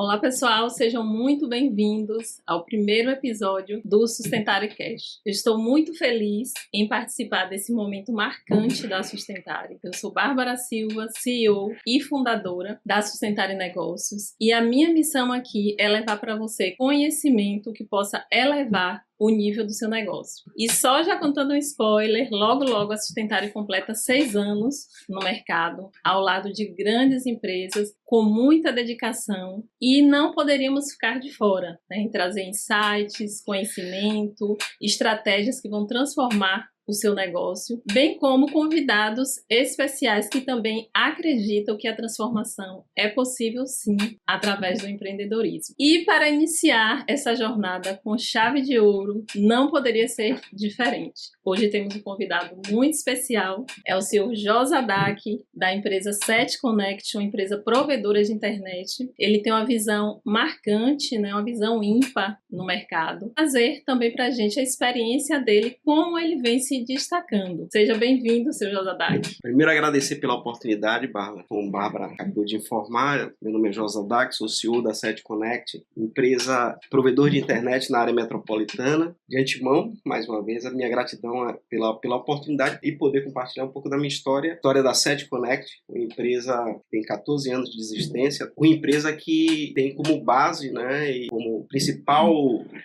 Olá pessoal, sejam muito bem-vindos ao primeiro episódio do Sustentare Cash. Eu estou muito feliz em participar desse momento marcante da Sustentare. Eu sou Bárbara Silva, CEO e fundadora da Sustentare Negócios, e a minha missão aqui é levar para você conhecimento que possa elevar o nível do seu negócio. E só já contando um spoiler, logo a Sustentare completa 6 anos no mercado, ao lado de grandes empresas, com muita dedicação, e não poderíamos ficar de fora, né, em trazer insights, conhecimento, estratégias que vão transformar o seu negócio, bem como convidados especiais que também acreditam que a transformação é possível sim, através do empreendedorismo. E para iniciar essa jornada com chave de ouro, não poderia ser diferente. Hoje temos um convidado muito especial, é o senhor Josadak, da empresa Set Connect, uma empresa provedora de internet. Ele tem uma visão marcante, né, uma visão ímpar no mercado. Trazer também para a gente a experiência dele, como ele vem se destacando. Seja bem-vindo, senhor Josadak. Primeiro, agradecer pela oportunidade, Bárbara. Como a Bárbara acabou de informar, meu nome é Josadak, sou CEO da Set Connect, empresa provedor de internet na área metropolitana. De antemão, mais uma vez, a minha gratidão pela oportunidade de poder compartilhar um pouco da minha história. A história da Set Connect, uma empresa que tem 14 anos de existência, uma empresa que tem como base, né, e como principal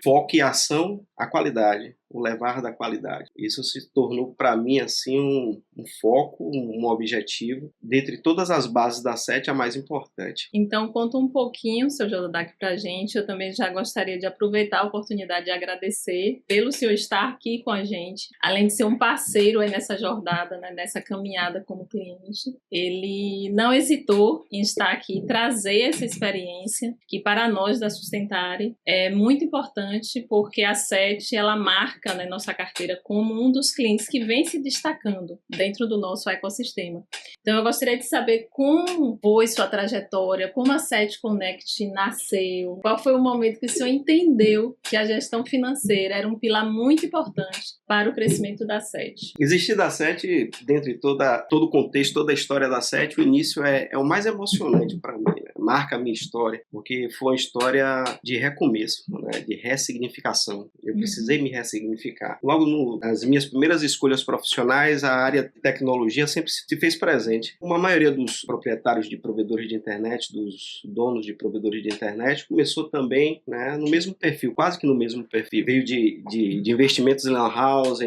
foco e ação a qualidade, o levar da qualidade. Isso se tornou para mim assim um foco, um objetivo. Dentre todas as bases da SET, a mais importante. Então conta um pouquinho, seu Josadak, para a gente. Eu também já gostaria de aproveitar a oportunidade de agradecer pelo senhor estar aqui com a gente, além de ser um parceiro aí nessa jornada, né, nessa caminhada como cliente. Ele não hesitou em estar aqui e trazer essa experiência, que para nós da Sustentare é muito importante, porque a SET ela marca, né, nossa carteira como um dos clientes que vem se destacando dentro do nosso ecossistema. Então eu gostaria de saber como foi sua trajetória, como a Set Connect nasceu, qual foi o momento que o senhor entendeu que a gestão financeira era um pilar muito importante para o crescimento da SET. Existir da SET, dentro de todo o contexto, toda a história da SET, o início é o mais emocionante para mim, né? Marca a minha história, porque foi uma história de recomeço, né? De ressignificação. Eu precisei me ressignificar. Logo nas minhas primeiras escolhas profissionais, a área de tecnologia sempre se fez presente. Como a maioria dos proprietários de provedores de internet, dos donos de provedores de internet, começou também, né, no mesmo perfil, quase que no mesmo perfil. Veio de investimentos em lan house,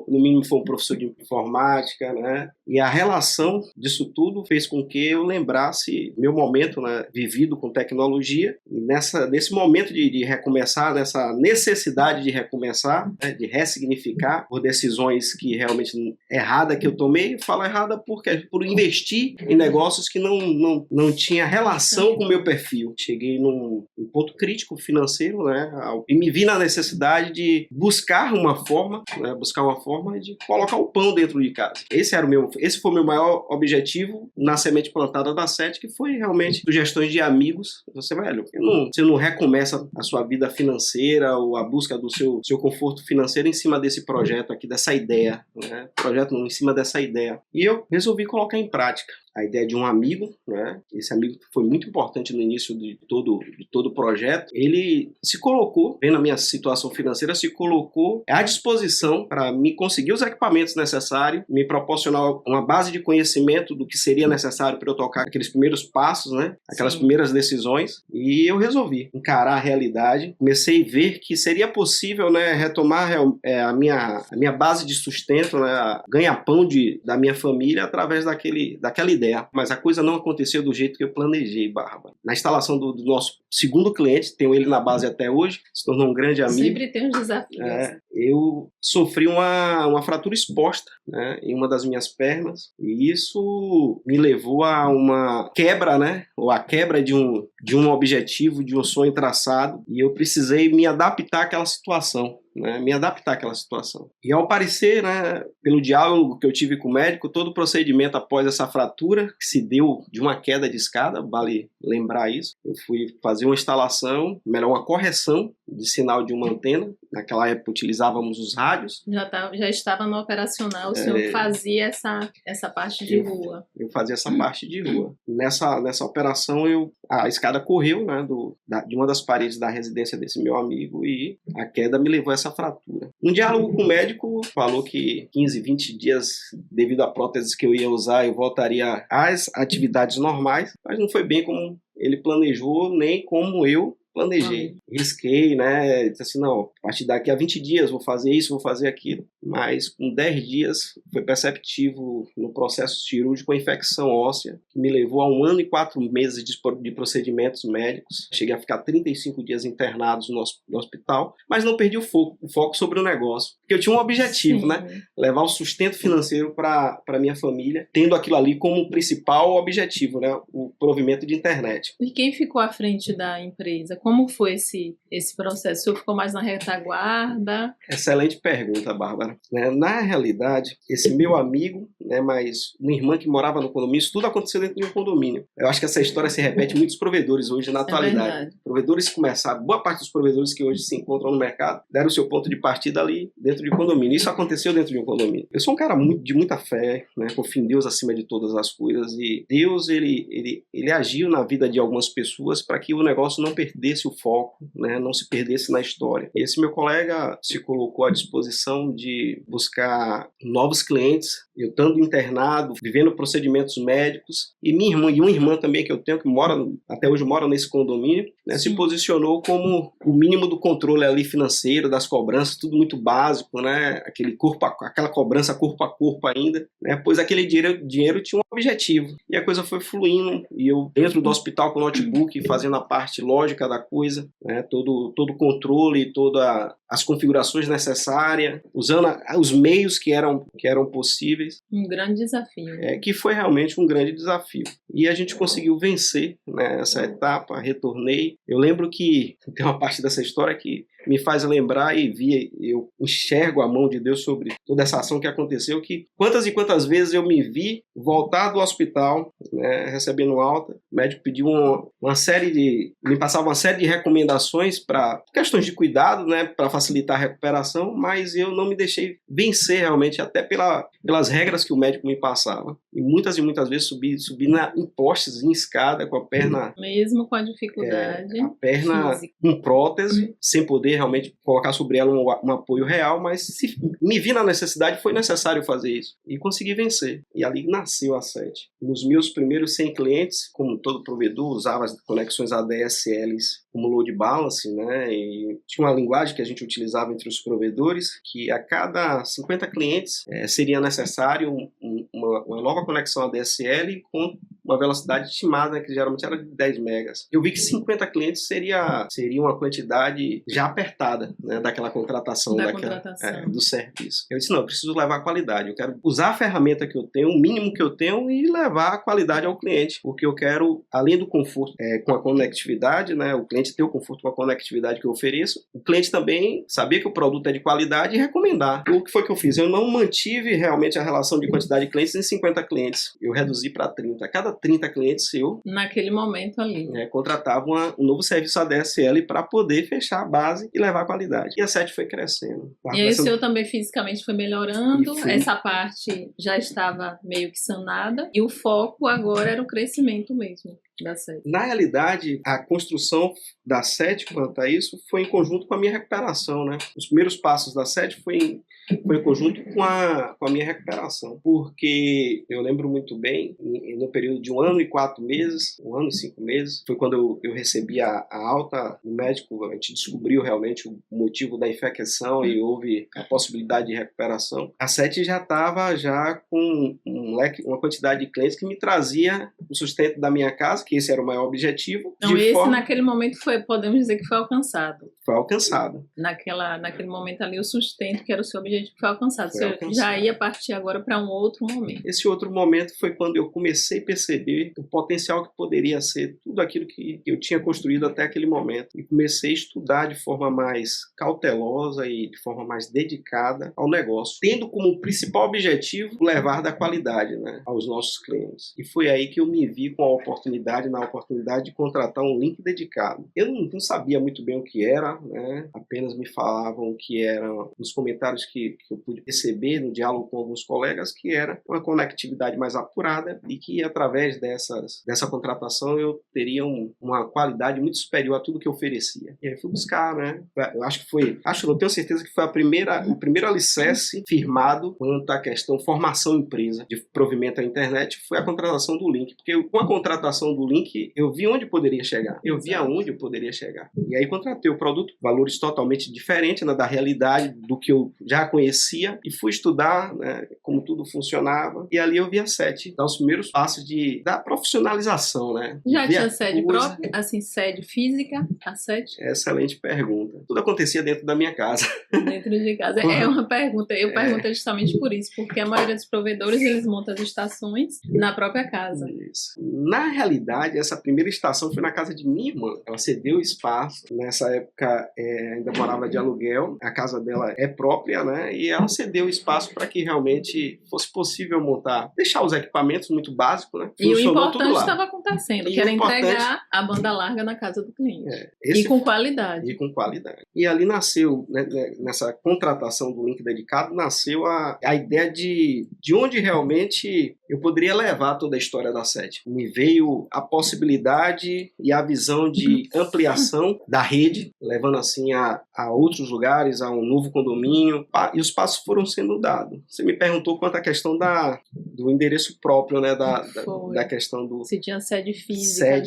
no mínimo foi um professor de informática, né? E a relação disso tudo fez com que eu lembrasse meu momento, né, vivido com tecnologia, e nesse momento de recomeçar, nessa necessidade de recomeçar, né, de ressignificar por decisões que realmente errada que eu tomei. Falo errada por investir em negócios que não tinha relação com o meu perfil. Cheguei num ponto crítico financeiro, né, e me vi na necessidade de buscar uma forma de colocar o pão dentro de casa. Esse foi o meu maior objetivo na semente plantada da SET, que foi realmente sugestões de amigos. Você não recomeça a sua vida financeira ou a busca do seu conforto financeiro em cima desse projeto aqui, dessa ideia, né? Em cima dessa ideia. E eu resolvi colocar em prática a ideia de um amigo, né? Esse amigo foi muito importante no início de todo o projeto. Ele se colocou, vendo a minha situação financeira, se colocou à disposição para me conseguir os equipamentos necessários, me proporcionar uma base de conhecimento do que seria necessário para eu tocar aqueles primeiros passos, né? Aquelas primeiras decisões. E eu resolvi encarar a realidade. Comecei a ver que seria possível, né, retomar a minha base de sustento, né, ganha-pão da minha família através daquela ideia. Mas a coisa não aconteceu do jeito que eu planejei, Bárbara. Na instalação do nosso segundo cliente, tenho ele na base até hoje, se tornou um grande amigo. Sempre tem uns desafios. Eu sofri uma fratura exposta, né, em uma das minhas pernas, e isso me levou a uma quebra, né, ou a quebra de um objetivo, de um sonho traçado, e eu precisei me adaptar àquela situação. Né, me adaptar àquela situação. E ao parecer, né, pelo diálogo que eu tive com o médico, todo o procedimento após essa fratura, que se deu de uma queda de escada, vale lembrar isso, Eu fui fazer uma instalação, melhor, uma correção de sinal de uma antena. Naquela época utilizávamos os rádios. Já estava no operacional, o senhor fazia essa parte de rua. Eu fazia essa parte de rua. Nessa operação, a escada correu, né, de uma das paredes da residência desse meu amigo, e a queda me levou a essa fratura. Um diálogo com o médico falou que 15, 20 dias, devido à prótese que eu ia usar, eu voltaria às atividades normais, mas não foi bem como ele planejou, nem como eu planejei. Risquei, né? Disse assim, não, a partir daqui a 20 dias vou fazer isso, vou fazer aquilo. Mas com 10 dias foi perceptível no processo cirúrgico a infecção óssea, que me levou a 1 ano e 4 meses de procedimentos médicos. Cheguei a ficar 35 dias internados no hospital, mas não perdi o foco sobre o negócio. Porque eu tinha um objetivo, Sim. né? Levar o sustento financeiro para minha família, tendo aquilo ali como principal objetivo, né? O provimento de internet. E quem ficou à frente da empresa? Como foi esse processo? O senhor ficou mais na retaguarda? Excelente pergunta, Bárbara. Na realidade, esse meu amigo, né, mas uma irmã que morava no condomínio, isso tudo aconteceu dentro de um condomínio. Eu acho que essa história se repete em muitos provedores hoje na atualidade. Verdade. Provedores começaram, boa parte dos provedores que hoje se encontram no mercado, deram o seu ponto de partida ali dentro de um condomínio. Isso aconteceu dentro de um condomínio. Eu sou um cara de muita fé, né, confio em Deus acima de todas as coisas, e Deus, ele agiu na vida de algumas pessoas para que o negócio não perdesse o foco, né, não se perdesse na história. Esse meu colega se colocou à disposição de buscar novos clientes, eu estando internado, vivendo procedimentos médicos, e minha irmã, e uma irmã também que eu tenho, que até hoje mora nesse condomínio, né, se posicionou como o mínimo do controle ali financeiro, das cobranças, tudo muito básico, né, aquela cobrança corpo a corpo ainda, né, pois aquele dinheiro tinha um objetivo, e a coisa foi fluindo, e eu dentro do hospital com o notebook, fazendo a parte lógica da coisa, né, todo o controle, todas as configurações necessárias, usando os meios que eram possíveis. Um grande desafio. Que foi realmente um grande desafio. E a gente conseguiu vencer, né, essa etapa, retornei. Eu lembro que tem uma parte dessa história que me faz lembrar eu enxergo a mão de Deus sobre toda essa ação que aconteceu, que quantas e quantas vezes eu me vi voltar do hospital, né, recebendo alta, o médico pediu me passava uma série de recomendações para questões de cuidado, né, para facilitar a recuperação, mas eu não me deixei vencer realmente, até pelas regras que o médico me passava. E muitas vezes subi em postes, em escada, com a perna... Mesmo com a dificuldade a perna física, com prótese, sem poder realmente colocar sobre ela um apoio real, mas se me vi na necessidade, foi necessário fazer isso. E consegui vencer. E ali nasceu a SET. Nos meus primeiros 100 clientes, como todo provedor, usava as conexões ADSLs como load balance, né? E tinha uma linguagem que a gente utilizava entre os provedores, que a cada 50 clientes seria necessário uma nova conexão ADSL com uma velocidade estimada, que geralmente era de 10 megas. Eu vi que 50 clientes seria uma quantidade já apertada, né, daquela contratação, do serviço. Eu disse, não, eu preciso levar a qualidade, eu quero usar a ferramenta que eu tenho, o mínimo que eu tenho, e levar a qualidade ao cliente, porque eu quero, além do conforto com a conectividade, né, o cliente ter o conforto com a conectividade que eu ofereço, o cliente também saber que o produto é de qualidade e recomendar. O que foi que eu fiz? Eu não mantive realmente a relação de quantidade de clientes em 50 clientes, eu reduzi para 30. A cada 30 clientes naquele momento ali, contratava um novo serviço ADSL para poder fechar a base e levar a qualidade. E a SET foi crescendo. E aí o senhor também fisicamente foi melhorando, essa parte já estava meio que sanada, e o foco agora era o crescimento mesmo da SET. Na realidade, a construção da SET quanto a isso foi em conjunto com a minha recuperação, né? Os primeiros passos da SET foi em conjunto com a minha recuperação, porque eu lembro muito bem, no período de 1 ano e 4 meses, 1 ano e 5 meses, foi quando eu recebi a alta do médico. A gente descobriu realmente o motivo da infecção e houve a possibilidade de recuperação. A SET já estava com uma quantidade de clientes que me trazia o sustento da minha casa, que esse era o maior objetivo. Então naquele momento podemos dizer que foi alcançado. Foi alcançado. Naquele momento ali, o sustento, que era o seu objetivo, foi alcançado. Você já ia partir agora para um outro momento. Esse outro momento foi quando eu comecei a perceber o potencial que poderia ser tudo aquilo que eu tinha construído até aquele momento. E comecei a estudar de forma mais cautelosa e de forma mais dedicada ao negócio, tendo como principal objetivo levar da qualidade, né, aos nossos clientes. E foi aí que eu me vi com a oportunidade possibilidade, na oportunidade de contratar um link dedicado. Eu não sabia muito bem o que era, né? Apenas me falavam o que era nos comentários que eu pude perceber no diálogo com alguns colegas, que era uma conectividade mais apurada e que através dessa contratação eu teria uma qualidade muito superior a tudo que eu oferecia. E aí fui buscar, né? Eu não tenho certeza que foi o primeiro alicerce firmado quanto à questão formação empresa de provimento à internet, foi a contratação do link, porque com a contratação do link eu vi onde poderia chegar, eu vi aonde eu poderia chegar. E aí contratei o produto, valores totalmente diferentes, né, da realidade do que eu já conhecia, e fui estudar, né, como tudo funcionava, e ali eu vi a SET dar os primeiros passos da profissionalização, né? Já tinha sede própria, assim, sede física, a SET? Excelente pergunta. Tudo acontecia dentro da minha casa. Dentro de casa. É uma pergunta. Eu perguntei justamente por isso, porque a maioria dos provedores, eles montam as estações na própria casa. Isso. Na realidade, essa primeira estação foi na casa de minha irmã. Ela cedeu espaço. Nessa época, ainda morava de aluguel. A casa dela é própria, né? E ela cedeu espaço para que realmente fosse possível montar, deixar os equipamentos muito básicos, né? E o importante estava acontecendo, que era entregar a banda larga na casa do cliente. E com qualidade. E com qualidade. E ali nasceu, né, nessa contratação do link dedicado, nasceu a ideia de onde realmente eu poderia levar toda a história da SET. Me veio a possibilidade e a visão de ampliação da rede, levando assim a outros lugares, a um novo condomínio, e os passos foram sendo dados. Você me perguntou quanto à questão do endereço próprio, né, da questão do... Se tinha sede física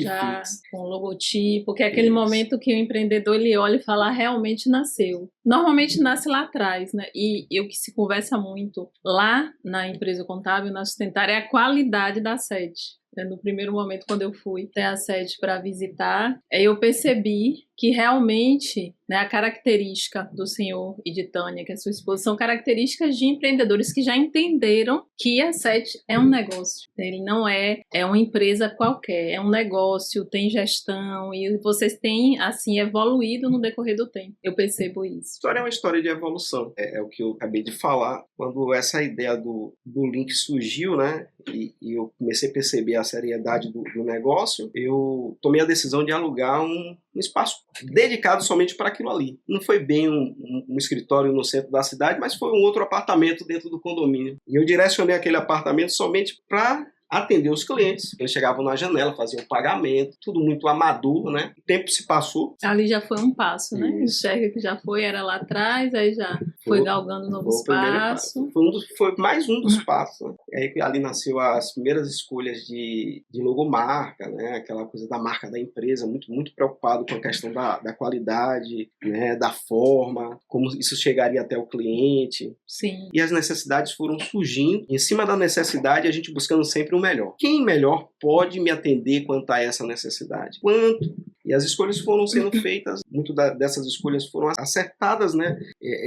com logotipo, que é aquele momento que o empreendedor ele olha e fala, realmente nasceu. Normalmente nasce lá atrás, né? E o que se conversa muito lá na empresa contábil, na Sustentária, é a qualidade da sede. No primeiro momento, quando eu fui até a sede para visitar, eu percebi que realmente, né, a característica do senhor e de Tânia, que é sua esposa, são características de empreendedores que já entenderam que a SET é um negócio. Ele não é uma empresa qualquer, é um negócio, tem gestão, e vocês têm, assim, evoluído no decorrer do tempo. Eu percebo isso. A história é uma história de evolução. É o que eu acabei de falar. Quando essa ideia do link surgiu, né, e eu comecei a perceber a seriedade do negócio, eu tomei a decisão de alugar um espaço dedicado somente para aquilo ali. Não foi bem um escritório no centro da cidade, mas foi um outro apartamento dentro do condomínio. E eu direcionei aquele apartamento somente para atender os clientes. Eles chegavam na janela, faziam o pagamento, tudo muito amador, né? O tempo se passou. Ali já foi um passo, né? Enxerga que já foi, era lá atrás, aí já foi galgando um novo espaço. Foi mais um dos passos. Né? E aí ali nasceu as primeiras escolhas de logomarca, né? Aquela coisa da marca da empresa, muito, muito preocupado com a questão da qualidade, né? Da forma, como isso chegaria até o cliente. Sim. E as necessidades foram surgindo. Em cima da necessidade, a gente buscando sempre o melhor. Quem melhor pode me atender quanto a essa necessidade? Quanto? E as escolhas foram sendo feitas, muito dessas escolhas foram acertadas, né?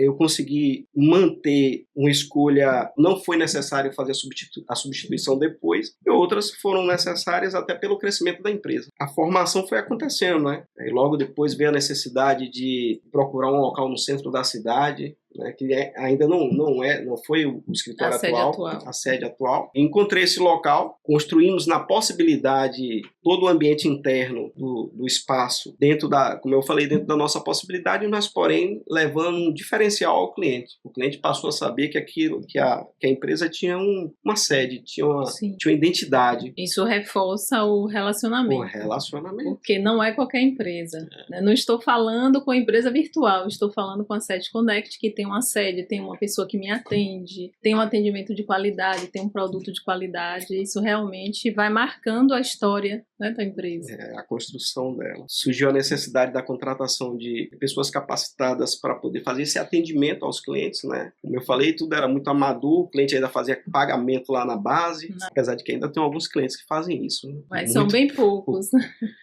Eu consegui manter uma escolha, não foi necessário fazer a substituição depois, e outras foram necessárias até pelo crescimento da empresa. A formação foi acontecendo, né? E logo depois veio a necessidade de procurar um local no centro da cidade, né, que ainda não foi o escritório a sede atual. Encontrei esse local, construímos na possibilidade todo o ambiente interno do espaço, como eu falei, dentro da nossa possibilidade, nós, porém, levando um diferencial ao cliente. O cliente passou a saber que a empresa tinha uma sede, tinha uma identidade. Isso reforça o relacionamento. Porque não é qualquer empresa. Né? Não estou falando com a empresa virtual, estou falando com a SET Connect, que tem uma sede, tem uma pessoa que me atende, tem um atendimento de qualidade, tem um produto de qualidade. Isso realmente vai marcando a história, né, da empresa. A construção dela. Surgiu a necessidade da contratação de pessoas capacitadas para poder fazer esse atendimento aos clientes, né? Como eu falei, tudo era muito amador, o cliente ainda fazia pagamento lá na base, apesar de que ainda tem alguns clientes que fazem isso. Né? Mas são bem poucos.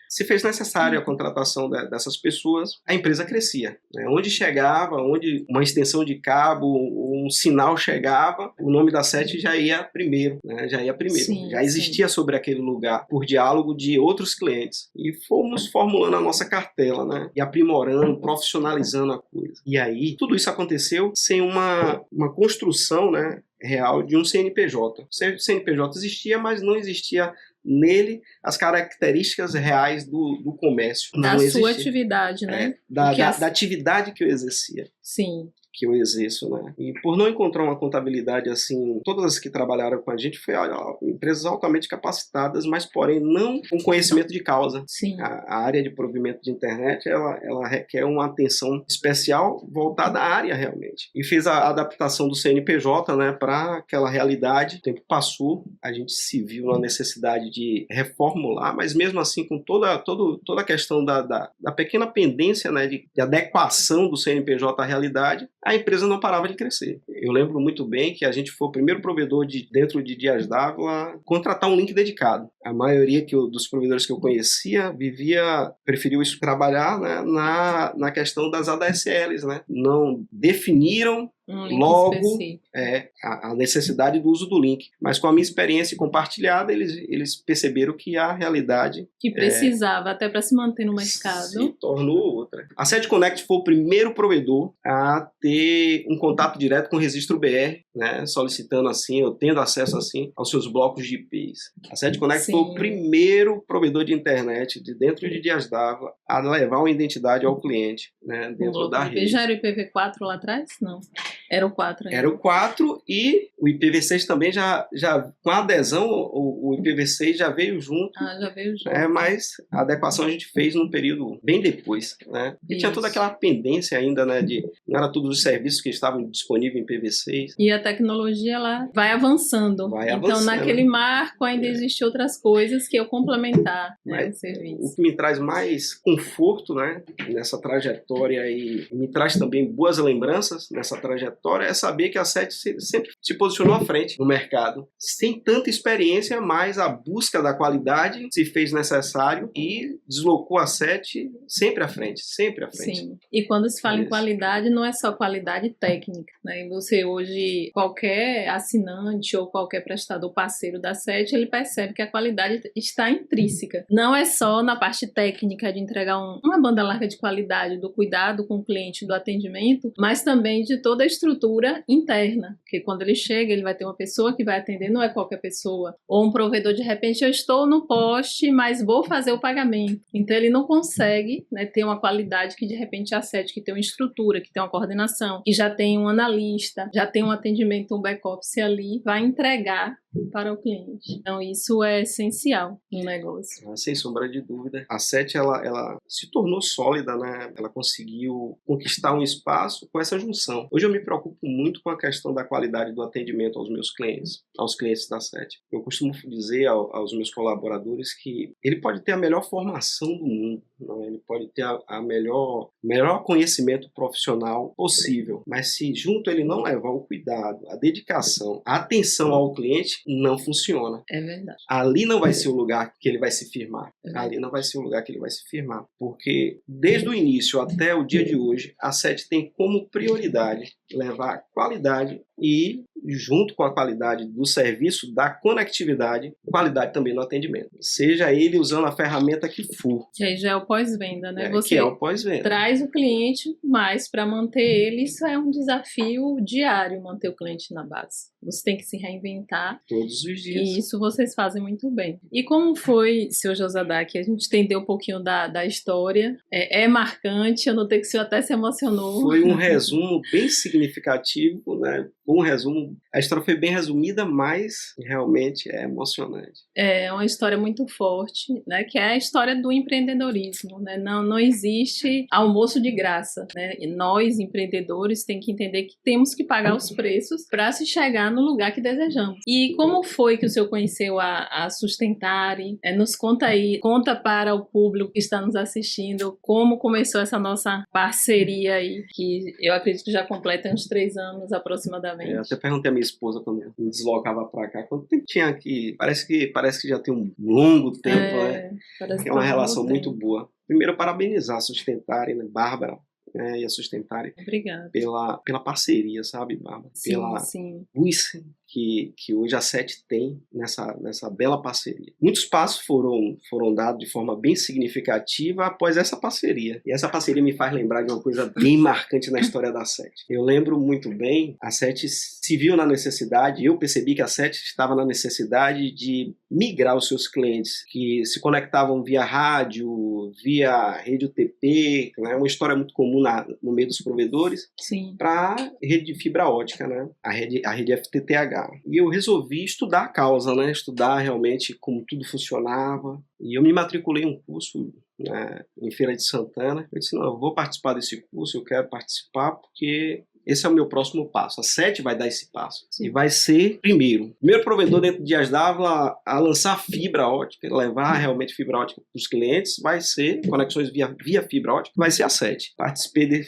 Se fez necessário a contratação dessas pessoas, a empresa crescia. Né? Onde chegava, onde uma extensão de cabo, um sinal chegava, o nome da SET já ia primeiro. Né? Já existia sobre aquele lugar, por diálogo de outros clientes. E fomos formulando a nossa cartela, né? E aprimorando, profissionalizando a coisa. E aí, tudo isso aconteceu sem uma construção, né, real de um CNPJ. O CNPJ existia, mas não existia nele as características reais do comércio. Da sua atividade, né? Da atividade que eu exercia. Sim. Que eu exerço, né? E por não encontrar uma contabilidade assim, todas as que trabalharam com a gente foi empresas altamente capacitadas, mas porém não com conhecimento de causa. Sim. A área de provimento de internet, ela requer uma atenção especial voltada à área realmente. E fez a adaptação do CNPJ, né, para aquela realidade. O tempo passou, a gente se viu na necessidade de reformular, mas mesmo assim com toda a questão da pequena pendência, né, de adequação do CNPJ à realidade, a empresa não parava de crescer. Eu lembro muito bem que a gente foi o primeiro provedor dentro de Dias d'Água a contratar um link dedicado. A maioria dos provedores que eu conhecia preferiu isso trabalhar, né, na questão das ADSLs, né? Não definiram logo a necessidade do uso do link. Mas com a minha experiência compartilhada, eles perceberam que a realidade que precisava até para se manter no mercado se tornou outra. A Sete Connect foi o primeiro provedor a ter um contato direto com o Registro BR, né, solicitando assim, ou tendo acesso assim aos seus blocos de IPs. A Sete Connect foi o primeiro provedor de internet de dentro de Dias d'Água a levar uma identidade ao cliente, né, dentro da rede. Já era o IPv4 lá atrás? Não. Era o 4 ainda. Era o 4 e o IPv6 também já com a adesão, o IPv6 já veio junto. Já veio junto. Mas a adequação a gente fez num período bem depois, né? E tinha toda aquela pendência ainda, né? Não era todos os serviços que estavam disponíveis em IPv6. E a tecnologia lá vai avançando. Então, naquele marco ainda existem outras coisas que eu complementar, né, o serviço. O que me traz mais conforto, né, nessa trajetória e me traz também boas lembranças nessa trajetória é saber que a SET sempre se posicionou à frente no mercado. Sem tanta experiência, mas a busca da qualidade se fez necessário e deslocou a SET sempre à frente, sempre à frente. Sim. E quando se fala em qualidade, não é só qualidade técnica, né? Você hoje, qualquer assinante ou qualquer prestador parceiro da SET, ele percebe que a qualidade está intrínseca. Não é só na parte técnica de entregar uma banda larga de qualidade, do cuidado com o cliente, do atendimento, mas também de toda a estrutura interna, porque quando ele chega, ele vai ter uma pessoa que vai atender, não é qualquer pessoa, ou um provedor, de repente, eu estou no poste, mas vou fazer o pagamento, então ele não consegue, né, ter uma qualidade que de repente a SET, que tem uma estrutura, que tem uma coordenação, que já tem um analista, já tem um atendimento, um back-office ali, vai entregar para o cliente. Então isso é essencial no negócio. Sem sombra de dúvida. A SET, ela se tornou sólida, né? Ela conseguiu conquistar um espaço com essa junção. Hoje eu me preocupo muito com a questão da qualidade do atendimento aos meus clientes, aos clientes da SET. Eu costumo dizer aos meus colaboradores que ele pode ter a melhor formação do mundo, né? Ele pode ter a melhor conhecimento profissional possível, mas se junto ele não levar o cuidado, a dedicação, a atenção ao cliente, não funciona. É verdade. Ali não vai ser o lugar que ele vai se firmar. Ali não vai ser o lugar que ele vai se firmar. Porque desde o início até o dia de hoje, a SET tem como prioridade levar qualidade e, junto com a qualidade do serviço, da conectividade, qualidade também no atendimento. Seja ele usando a ferramenta que for. Que aí já é o pós-venda, né? Você que é o pós-venda. Traz o cliente, mas para manter ele, isso é um desafio diário, manter o cliente na base. Você tem que se reinventar. Todos os dias. E isso vocês fazem muito bem. E como foi, seu Josadá, que a gente entendeu um pouquinho da história, é marcante, eu notei que o senhor até se emocionou. Foi um resumo bem significativo, né? Um resumo, a história foi bem resumida, mas realmente é emocionante. É uma história muito forte, né? Que é a história do empreendedorismo, né? Não existe almoço de graça, né? E nós, empreendedores, temos que entender que temos que pagar os preços para se chegar no lugar que desejamos. E como foi que o senhor conheceu a Sustentare? Nos conta aí, conta para o público que está nos assistindo, como começou essa nossa parceria aí, que eu acredito que já completa uns 3 anos aproximadamente. Eu até perguntei à minha esposa quando eu me deslocava para cá, quanto tempo tinha aqui? Parece que já tem um longo tempo, né? É uma relação muito boa. Primeiro, parabenizar a Sustentare, né? Bárbara, e a Sustentare. Obrigada. Pela parceria, sabe, Bárbara? Sim, pela sim. luz que hoje a SET tem nessa bela parceria. Muitos passos foram dados de forma bem significativa após essa parceria. E essa parceria me faz lembrar de uma coisa bem marcante na história da SET. Eu lembro muito bem, a SET se viu na necessidade, eu percebi que a SET estava na necessidade de migrar os seus clientes, que se conectavam via rádio, via rede UTP, né? Uma história muito comum no meio dos provedores, para rede de fibra ótica, né? A rede FTTH. E eu resolvi estudar a causa, né? Estudar realmente como tudo funcionava. E eu me matriculei em um curso, né, em Feira de Santana. Eu disse, não, eu vou participar desse curso, eu quero participar porque esse é o meu próximo passo. A SET vai dar esse passo. Sim. E vai ser, primeiro provedor dentro de Dias d'Ávila a lançar fibra ótica, levar realmente fibra ótica para os clientes, vai ser conexões via fibra ótica, vai ser a SET.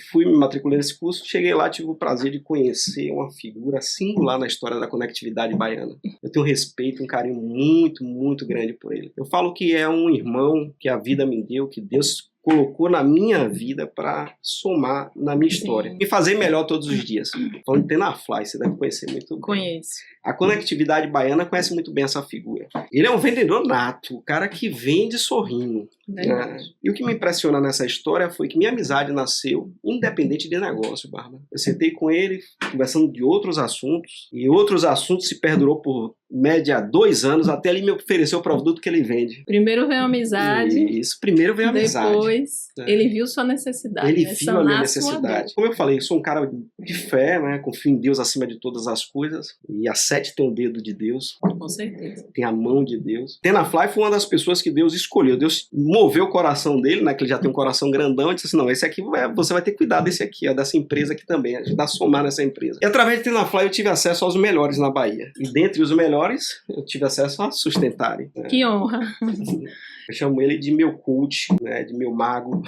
Fui me matriculei nesse curso, cheguei lá, tive o prazer de conhecer uma figura singular na história da conectividade baiana. Eu tenho um respeito, um carinho muito, muito grande por ele. Eu falo que é um irmão que a vida me deu, que Deus colocou na minha vida para somar na minha história e fazer melhor todos os dias. Falando de Tenafly, você deve conhecer muito bem. Conheço. A conectividade baiana conhece muito bem essa figura. Ele é um vendedor nato, o cara que vende sorrindo. Né? E o que me impressiona nessa história foi que minha amizade nasceu independente de negócio, Bárbara. Eu sentei com ele, conversando de outros assuntos, e outros assuntos se perdurou por média 2 anos, até ele me ofereceu o produto que ele vende. Primeiro veio a amizade. Isso, primeiro veio a amizade. Depois, ele viu sua necessidade. Ele viu a minha necessidade. Como eu falei, eu sou um cara de fé, né? Confio em Deus acima de todas as coisas. E a SET tem o dedo de Deus. Com certeza. Tem a mão de Deus. Tenafly foi uma das pessoas que Deus escolheu. Deus moveu o coração dele, né? Que ele já tem um coração grandão. E disse assim, não, esse aqui, você vai ter que cuidar desse aqui, ó, dessa empresa aqui também. Ajudar a somar nessa empresa. E através de Tenafly eu tive acesso aos melhores na Bahia. E dentre os melhores, eu tive acesso a Sustentare. Né? Que honra! Eu chamo ele de meu coach, né, de meu mago,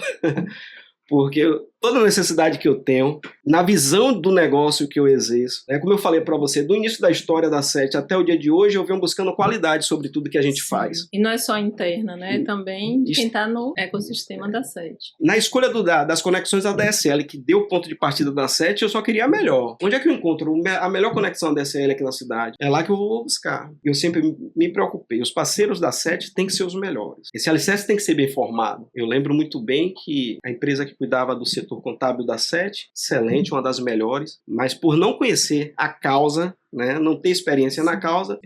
porque toda necessidade que eu tenho, na visão do negócio que eu exerço, né, como eu falei para você, do início da história da SET até o dia de hoje, eu venho buscando qualidade sobre tudo que a gente faz. E não é só interna, né? Também quem está no ecossistema da SET. Na escolha das conexões da DSL, que deu o ponto de partida da SET, eu só queria a melhor. Onde é que eu encontro a melhor conexão da DSL aqui na cidade? É lá que eu vou buscar. Eu sempre me preocupei. Os parceiros da SET têm que ser os melhores. Esse alicerce tem que ser bem formado. Eu lembro muito bem que a empresa que cuidava do setor contábil da SET, excelente, uma das melhores, mas por não conhecer a causa, né, não ter experiência na causa,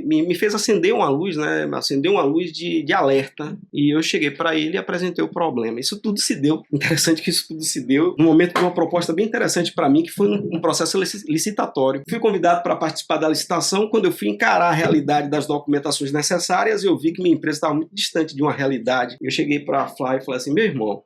me fez acender uma luz, né, acender uma luz de alerta, e eu cheguei para ele e apresentei o problema. Isso tudo se deu, interessante que isso tudo se deu no momento de uma proposta bem interessante para mim, que foi um processo licitatório. Fui convidado para participar da licitação. Quando eu fui encarar a realidade das documentações necessárias, eu vi que minha empresa estava muito distante de uma realidade. Eu cheguei para a Fly e falei assim, meu irmão,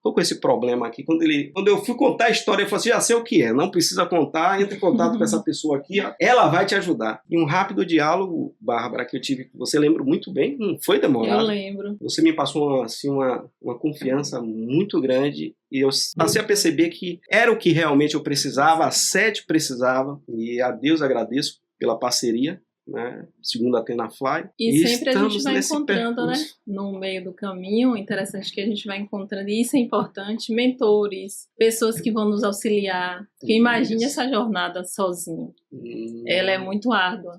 tô com esse problema aqui. Quando eu fui contar a história, ele falou assim, já sei o que é, não precisa contar, entre em contato com essa pessoa aqui, ó, ela vai te ajudar. E um rápido diálogo, Bárbara, que eu tive com você, lembro muito bem, não foi demorado. Eu lembro. Você me passou assim, uma confiança muito grande, e eu passei a perceber que era o que realmente eu precisava, a SET precisava, e a Deus agradeço pela parceria, né, segundo a Tenafly. E sempre a gente vai encontrando, né, no meio do caminho, interessante que a gente vai encontrando, e isso é importante, mentores, pessoas que vão nos auxiliar, porque imagine essa jornada sozinho. Ela é muito árdua.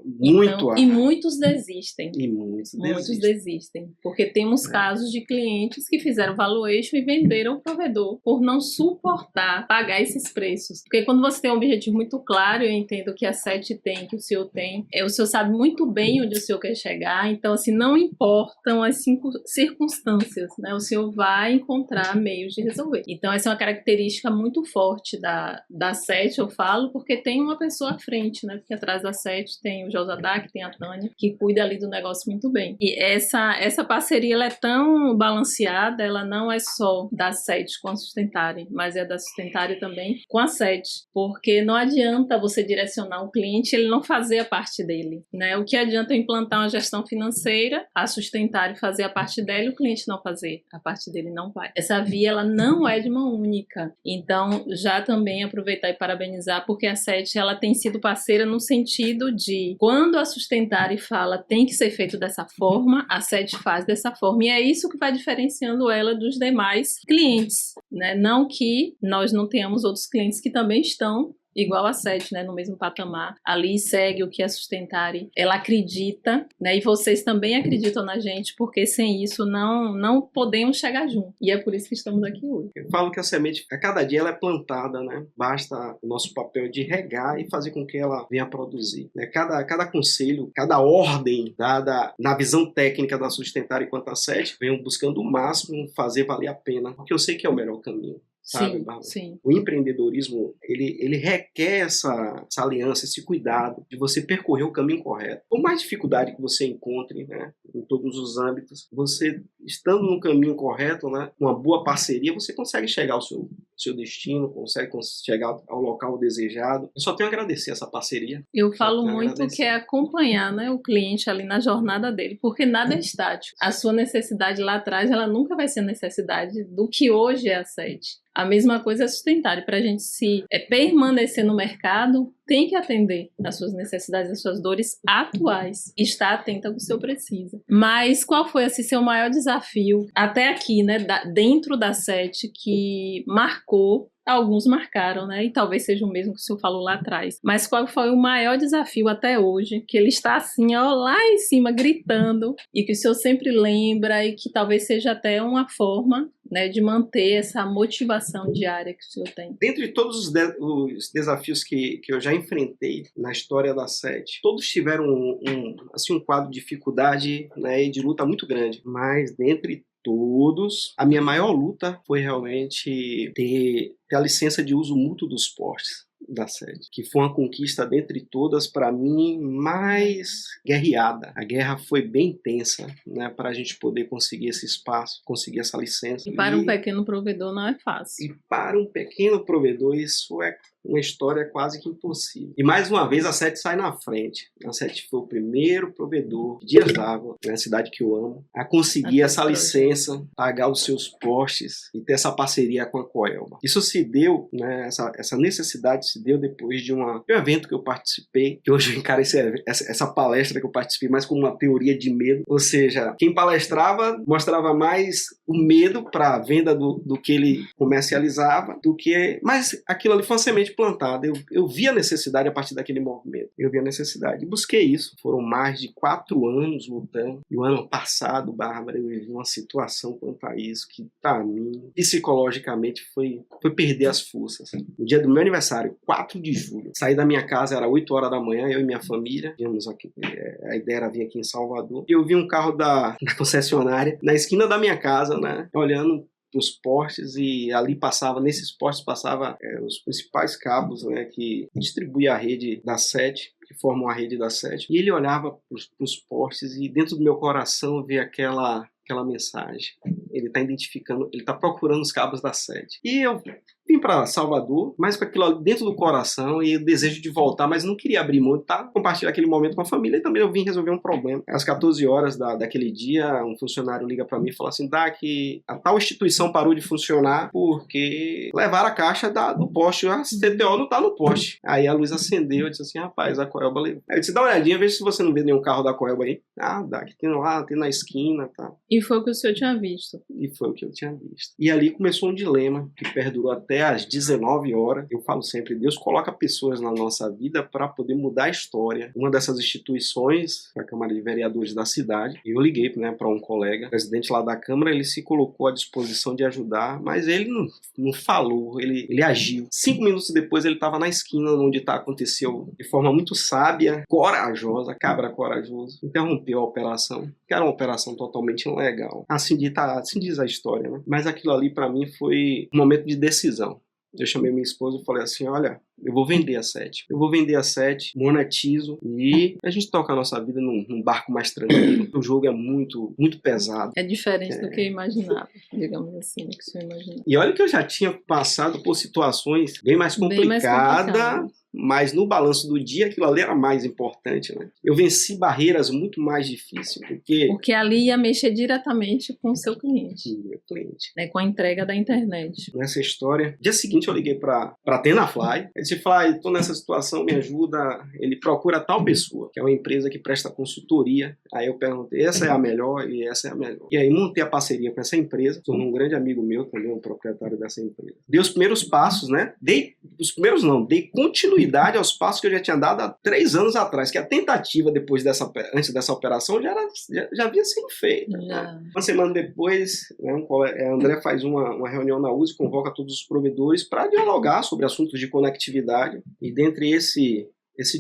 Muito e muitos desistem. E muitos desistem. Porque temos casos de clientes que fizeram valuation e venderam o provedor por não suportar pagar esses preços. Porque quando você tem um objetivo muito claro, eu entendo que a SET tem, que o senhor tem, o senhor sabe muito bem onde o senhor quer chegar, então assim, não importam as circunstâncias, né? O senhor vai encontrar meios de resolver. Então essa é uma característica muito forte da SET, eu falo, porque tem uma pessoa à frente, né? Porque atrás da SET tem o Josadak, tem a Tânia, que cuida ali do negócio muito bem. E essa parceria, ela é tão balanceada, ela não é só da SET com a Sustentare, mas é da Sustentare também com a SET, porque não adianta você direcionar o cliente e ele não fazer a parte dele, né? O que adianta eu implantar uma gestão financeira, a Sustentare fazer a parte dela e o cliente não fazer a parte dele, não vai. Essa via, ela não é de mão única. Então, já também aproveitar e parabenizar, porque a SET, ela tem sido parceira no sentido de quando a Sustentare fala tem que ser feito dessa forma, a SET faz dessa forma. E é isso que vai diferenciando ela dos demais clientes, né? Não que nós não tenhamos outros clientes que também estão igual a Sete, né, no mesmo patamar. Ali segue o que a Sustentare, ela acredita, né, e vocês também acreditam na gente, porque sem isso não podemos chegar junto. E é por isso que estamos aqui hoje. Eu falo que a semente, a cada dia ela é plantada, né? Basta o nosso papel de regar e fazer com que ela venha a produzir. Né? Cada conselho, cada ordem dada na visão técnica da Sustentare quanto a Sete, venham buscando o máximo fazer valer a pena, porque eu sei que é o melhor caminho. Sabe, Bárbara? Sim. O empreendedorismo, ele requer essa aliança, esse cuidado de você percorrer o caminho correto. Por mais dificuldade que você encontre, né, em todos os âmbitos, você estando no caminho correto, né, uma boa parceria, você consegue chegar ao seu destino, consegue chegar ao local desejado. Eu só tenho a agradecer essa parceria. Eu falo muito que é acompanhar, né, o cliente ali na jornada dele, porque nada é estático. A sua necessidade lá atrás, ela nunca vai ser a necessidade do que hoje é a Sete. A mesma coisa é Sustentare. Para a gente permanecer no mercado, tem que atender às suas necessidades, às suas dores atuais. E estar atenta ao que o senhor precisa. Mas qual foi assim, seu maior desafio até aqui, né, dentro da Sete, que marcou? Alguns marcaram, né? E talvez seja o mesmo que o senhor falou lá atrás. Mas qual foi o maior desafio até hoje? Que ele está assim, ó, lá em cima, gritando. E que o senhor sempre lembra e que talvez seja até uma forma, né, de manter essa motivação diária que o senhor tem. Dentre todos os desafios que eu já enfrentei na história da Sete, todos tiveram um quadro de dificuldade, né, e de luta muito grande. Mas dentre todos, a minha maior luta foi realmente ter a licença de uso mútuo dos postes da Sete, que foi uma conquista dentre todas, para mim, mais guerreada. A guerra foi bem intensa, né, para a gente poder conseguir esse espaço, conseguir essa licença. E para um pequeno provedor não é fácil. E para um pequeno provedor isso é uma história quase que impossível. E mais uma vez a Sete sai na frente. A Sete foi o primeiro provedor de Dias d'Água, na cidade que eu amo, a conseguir essa licença, pagar os seus postes e ter essa parceria com a Coelba. Isso se deu, né, essa necessidade se deu depois de um evento que eu participei, que hoje eu encaro essa palestra que eu participei mais como uma teoria de medo. Ou seja, quem palestrava mostrava mais o medo para a venda do que ele comercializava, mas aquilo ali foi uma semente plantada. Eu vi a necessidade a partir daquele movimento. Eu vi a necessidade e busquei isso. Foram mais de 4 anos lutando. E o ano passado, Bárbara, eu vivi uma situação quanto a isso que, para mim, psicologicamente foi perder as forças. No dia do meu aniversário, 4 de julho, saí da minha casa, era 8 horas da manhã, eu e minha família. A ideia era vir aqui em Salvador. E eu vi um carro da concessionária na esquina da minha casa, né, olhando os postes, e ali nesses postes passava os principais cabos, né, que distribuem a rede da Sete, que formam a rede da Sete. E ele olhava para os postes e dentro do meu coração veio aquela mensagem. Ele está identificando, ele está procurando os cabos da Sete. E eu vim para Salvador, mas com aquilo dentro do coração e o desejo de voltar, mas não queria abrir mão, compartilhar aquele momento com a família, e também eu vim resolver um problema. Às 14 horas daquele dia, um funcionário liga para mim e fala assim, que a tal instituição parou de funcionar porque levaram a caixa do poste, a CTO não está no poste. Aí a luz acendeu, eu disse assim, rapaz, a Coelba levou. Aí eu disse, dá uma olhadinha, veja se você não vê nenhum carro da Coelba aí. Dá, que tem lá, tem na esquina, tá. E foi o que o senhor tinha visto. E foi o que eu tinha visto. E ali começou um dilema que perdurou até às 19 horas. Eu falo sempre, Deus coloca pessoas na nossa vida para poder mudar a história. Uma dessas instituições foi a Câmara de Vereadores da cidade. E eu liguei, né, para um colega, presidente lá da Câmara, ele se colocou à disposição de ajudar, mas ele não falou, ele agiu. 5 minutos depois ele estava na esquina onde aconteceu de forma muito sábia, corajosa, cabra corajoso, interrompeu a operação, que era uma operação totalmente ilegal. Assim diz a história, né? Mas aquilo ali para mim foi um momento de decisão. Eu chamei minha esposa e falei assim, olha, eu vou vender a Sete. Monetizo e a gente toca a nossa vida num barco mais tranquilo. O jogo é muito, muito pesado. É diferente do que eu imaginava, digamos assim, do que o senhor imaginava. E olha que eu já tinha passado por situações bem mais complicadas, mas no balanço do dia aquilo ali era mais importante, né? Eu venci barreiras muito mais difíceis, porque ali ia mexer diretamente com o seu cliente. Sim, meu cliente. Né, com a entrega da internet. Nessa história, dia seguinte eu liguei para Tenafly. Ele disse, Fly, tô nessa situação, me ajuda. Ele procura tal pessoa, que é uma empresa que presta consultoria. Aí eu perguntei, essa é a melhor? E essa é a melhor. E aí montei a parceria com essa empresa, tornou um grande amigo meu também, um proprietário dessa empresa. Dei os primeiros passos, né? os primeiros não, dei continuidade aos passos que eu já tinha dado há 3 anos atrás, que a tentativa antes dessa operação já havia sido feita. Né? Uma semana depois, né, André faz uma reunião na USE, convoca todos os provedores para dialogar sobre assuntos de conectividade, e dentre esse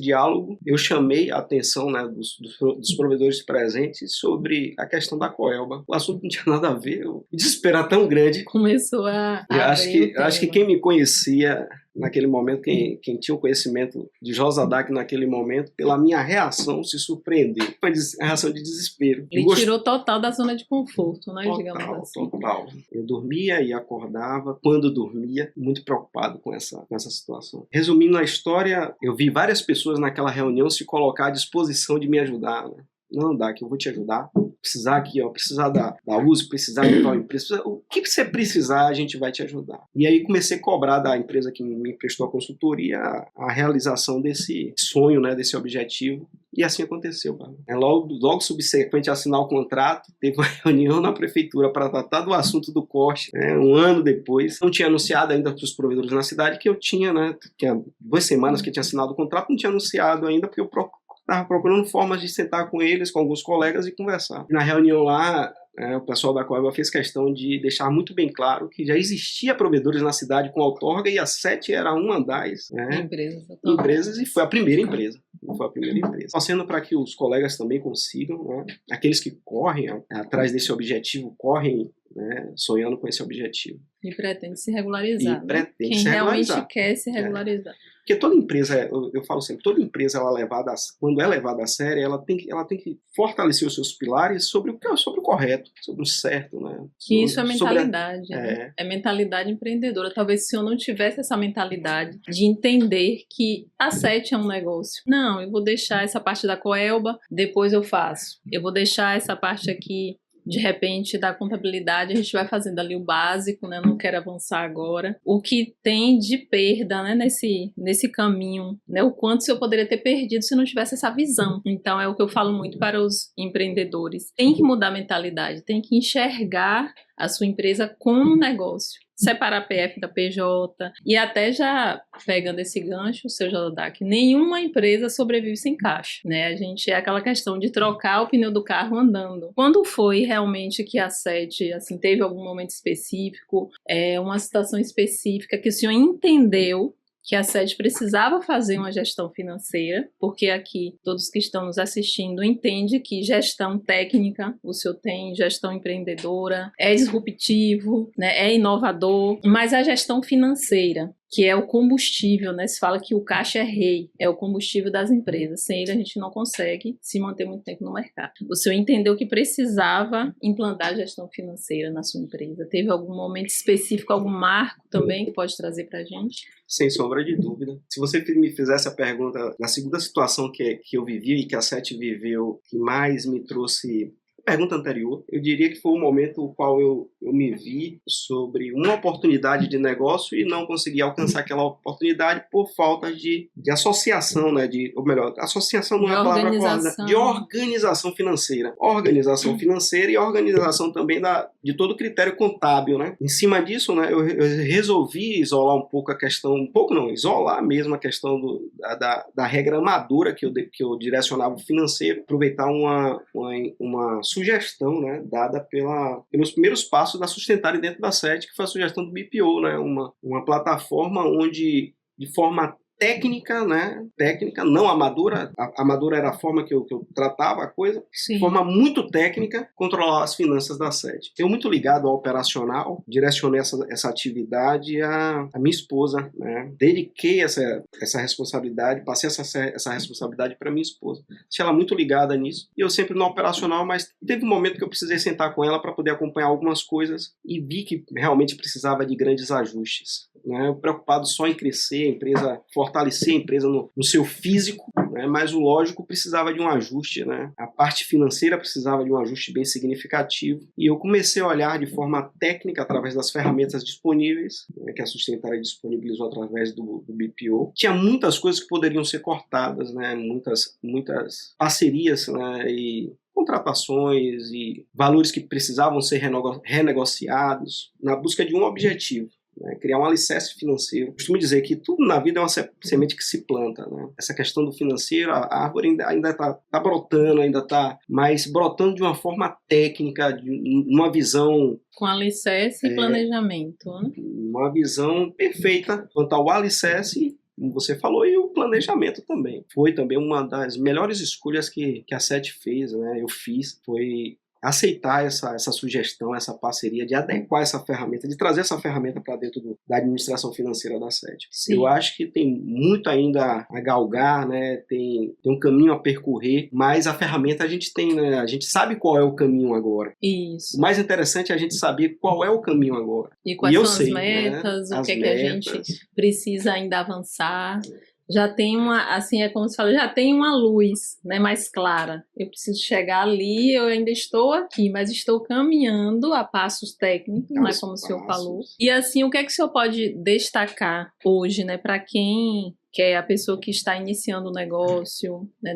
diálogo, eu chamei a atenção, né, dos provedores presentes sobre a questão da Coelba. O assunto não tinha nada a ver, o desespero era tão grande. Começou a acho que quem me conhecia naquele momento, quem tinha o conhecimento de Josadac naquele momento, pela minha reação, se surpreendeu. Foi a reação de desespero. Ele tirou total da zona de conforto, né? Digamos assim. Total. Eu dormia e acordava, quando dormia, muito preocupado com essa situação. Resumindo a história, eu vi várias pessoas naquela reunião se colocar à disposição de me ajudar, né? Não, Dac, eu vou te ajudar. Precisar aqui, precisar da USE, precisar de tal empresa. O que você precisar, a gente vai te ajudar. E aí comecei a cobrar da empresa que me prestou a consultoria a realização desse sonho, né, desse objetivo. E assim aconteceu. Logo subsequente a assinar o contrato, teve uma reunião na prefeitura para tratar do assunto do corte, né, um ano depois. Não tinha anunciado ainda para os provedores na cidade que eu tinha, né, tinha 2 semanas que eu tinha assinado o contrato, não tinha anunciado ainda porque eu estava procurando formas de sentar com eles, com alguns colegas e conversar. Na reunião lá, o pessoal da Coelba fez questão de deixar muito bem claro que já existia provedores na cidade com outorga e a SET era uma das empresas e foi a primeira empresa. Torcendo para que os colegas também consigam, né, aqueles que correm atrás desse objetivo, correm, né, sonhando com esse objetivo. E pretende se regularizar. Quem realmente quer se regularizar. Porque toda empresa, eu falo sempre, toda empresa quando é levada a sério, ela tem que fortalecer os seus pilares sobre o correto, sobre o certo, né? Isso é mentalidade, né? É mentalidade empreendedora. Talvez se eu não tivesse essa mentalidade de entender que a SET é um negócio. Não, eu vou deixar essa parte da Coelba, depois eu faço. Eu vou deixar essa parte aqui, de repente, da contabilidade, a gente vai fazendo ali o básico, né? Não quero avançar agora. O que tem de perda, né? Nesse caminho, né? O quanto eu poderia ter perdido se não tivesse essa visão. Então, é o que eu falo muito para os empreendedores. Tem que mudar a mentalidade, tem que enxergar a sua empresa como um negócio. Separar a PF da PJ. E até já pegando esse gancho, o seu Josadac, nenhuma empresa sobrevive sem caixa, né? A gente é aquela questão de trocar o pneu do carro andando. Quando foi realmente que a SET, assim, teve algum momento específico, uma situação específica que o senhor entendeu que a SET precisava fazer uma gestão financeira, porque aqui todos que estão nos assistindo entendem que gestão técnica, o senhor tem gestão empreendedora, é disruptivo, né, é inovador, mas a gestão financeira, que é o combustível, né? Se fala que o caixa é rei, é o combustível das empresas. Sem ele a gente não consegue se manter muito tempo no mercado. O senhor entendeu que precisava implantar a gestão financeira na sua empresa. Teve algum momento específico, algum marco também que pode trazer para a gente? Sem sombra de dúvida. Se você me fizesse a pergunta, na segunda situação que eu vivi e que a SET viveu, que mais me trouxe pergunta anterior, eu diria que foi o momento no qual eu me vi sobre uma oportunidade de negócio e não consegui alcançar aquela oportunidade por falta de associação, né? Ou melhor, associação não é a palavra correta, de organização financeira. Organização financeira e organização também de todo o critério contábil, né? Em cima disso, né, eu resolvi isolar um pouco a questão, isolar mesmo a questão da regra amadora que eu direcionava o financeiro, aproveitar uma sugestão, né, dada pelos primeiros passos da Sustentária dentro da SET, que foi a sugestão do BPO, né, uma plataforma onde, de forma técnica, né? Técnica, não amadora. A amadora era a forma que eu tratava a coisa. Sim. De forma muito técnica, controlar as finanças da SET. Eu muito ligado ao operacional, direcionei essa atividade à minha esposa, né? Dediquei essa responsabilidade, passei essa responsabilidade para minha esposa. Deixei ela muito ligada nisso. E eu sempre no operacional, mas teve um momento que eu precisei sentar com ela para poder acompanhar algumas coisas e vi que realmente precisava de grandes ajustes, né? Preocupado só em crescer a empresa, fortalecer a empresa no seu físico, né? Mas o lógico precisava de um ajuste, né? A parte financeira precisava de um ajuste bem significativo e eu comecei a olhar de forma técnica através das ferramentas disponíveis, né, que a Sustentária disponibilizou através do BPO. Tinha muitas coisas que poderiam ser cortadas, né? Muitas parcerias, né? E contratações e valores que precisavam ser renegociados na busca de um objetivo, né? Criar um alicerce financeiro. Costumo dizer que tudo na vida é uma semente que se planta, né? Essa questão do financeiro, a árvore ainda está brotando, ainda está, mas brotando de uma forma técnica, de uma visão... Com alicerce e planejamento, né? Uma visão perfeita quanto ao alicerce, como você falou, e o planejamento também. Foi também uma das melhores escolhas que a SET fez, né? Eu fiz, foi aceitar essa sugestão, essa parceria, de adequar essa ferramenta, de trazer essa ferramenta para dentro da administração financeira da SET. Sim. Eu acho que tem muito ainda a galgar, né? Tem um caminho a percorrer, mas a ferramenta a gente tem, né? A gente sabe qual é o caminho agora. Isso. O mais interessante é a gente saber qual é o caminho agora. E quais são as metas, né? O que a gente precisa ainda avançar. Já tem uma, assim, é como se fala, já tem uma luz, né, mais clara. Eu preciso chegar ali, eu ainda estou aqui, mas estou caminhando a passos técnicos, né, como o senhor falou. E assim, o que é que o senhor pode destacar hoje, né, para quem quer, a pessoa que está iniciando o negócio, né,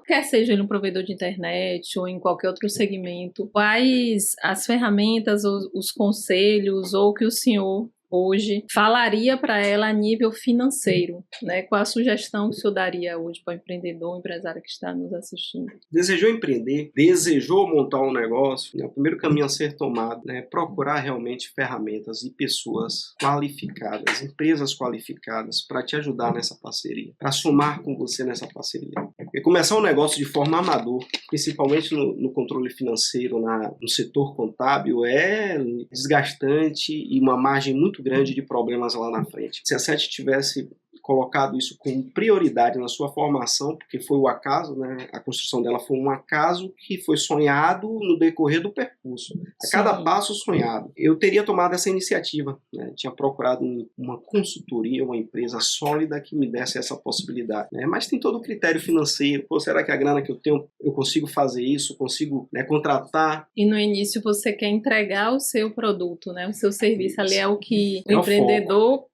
quer seja ele um provedor de internet ou em qualquer outro segmento, quais as ferramentas, os conselhos ou que o senhor hoje falaria para ela a nível financeiro, né? Qual a sugestão que o senhor daria hoje para o empreendedor, o empresário que está nos assistindo? Desejou empreender, desejou montar um negócio, né? O primeiro caminho a ser tomado, né? Procurar realmente ferramentas e pessoas qualificadas, empresas qualificadas para te ajudar nessa parceria, para somar com você nessa parceria. E começar um negócio de forma amador, principalmente no controle financeiro, no setor contábil, é desgastante e uma margem muito grande de problemas lá na frente. Se a SET tivesse colocado isso como prioridade na sua formação, porque foi o acaso, né? A construção dela foi um acaso que foi sonhado no decorrer do percurso. A cada passo sonhado. Eu teria tomado essa iniciativa, né? Tinha procurado uma consultoria, uma empresa sólida que me desse essa possibilidade, né? Mas tem todo o critério financeiro. Pô, será que a grana que eu tenho, eu consigo fazer isso? Consigo, né, contratar? E no início você quer entregar o seu produto, né? O seu serviço ali é o que o É empreendedor...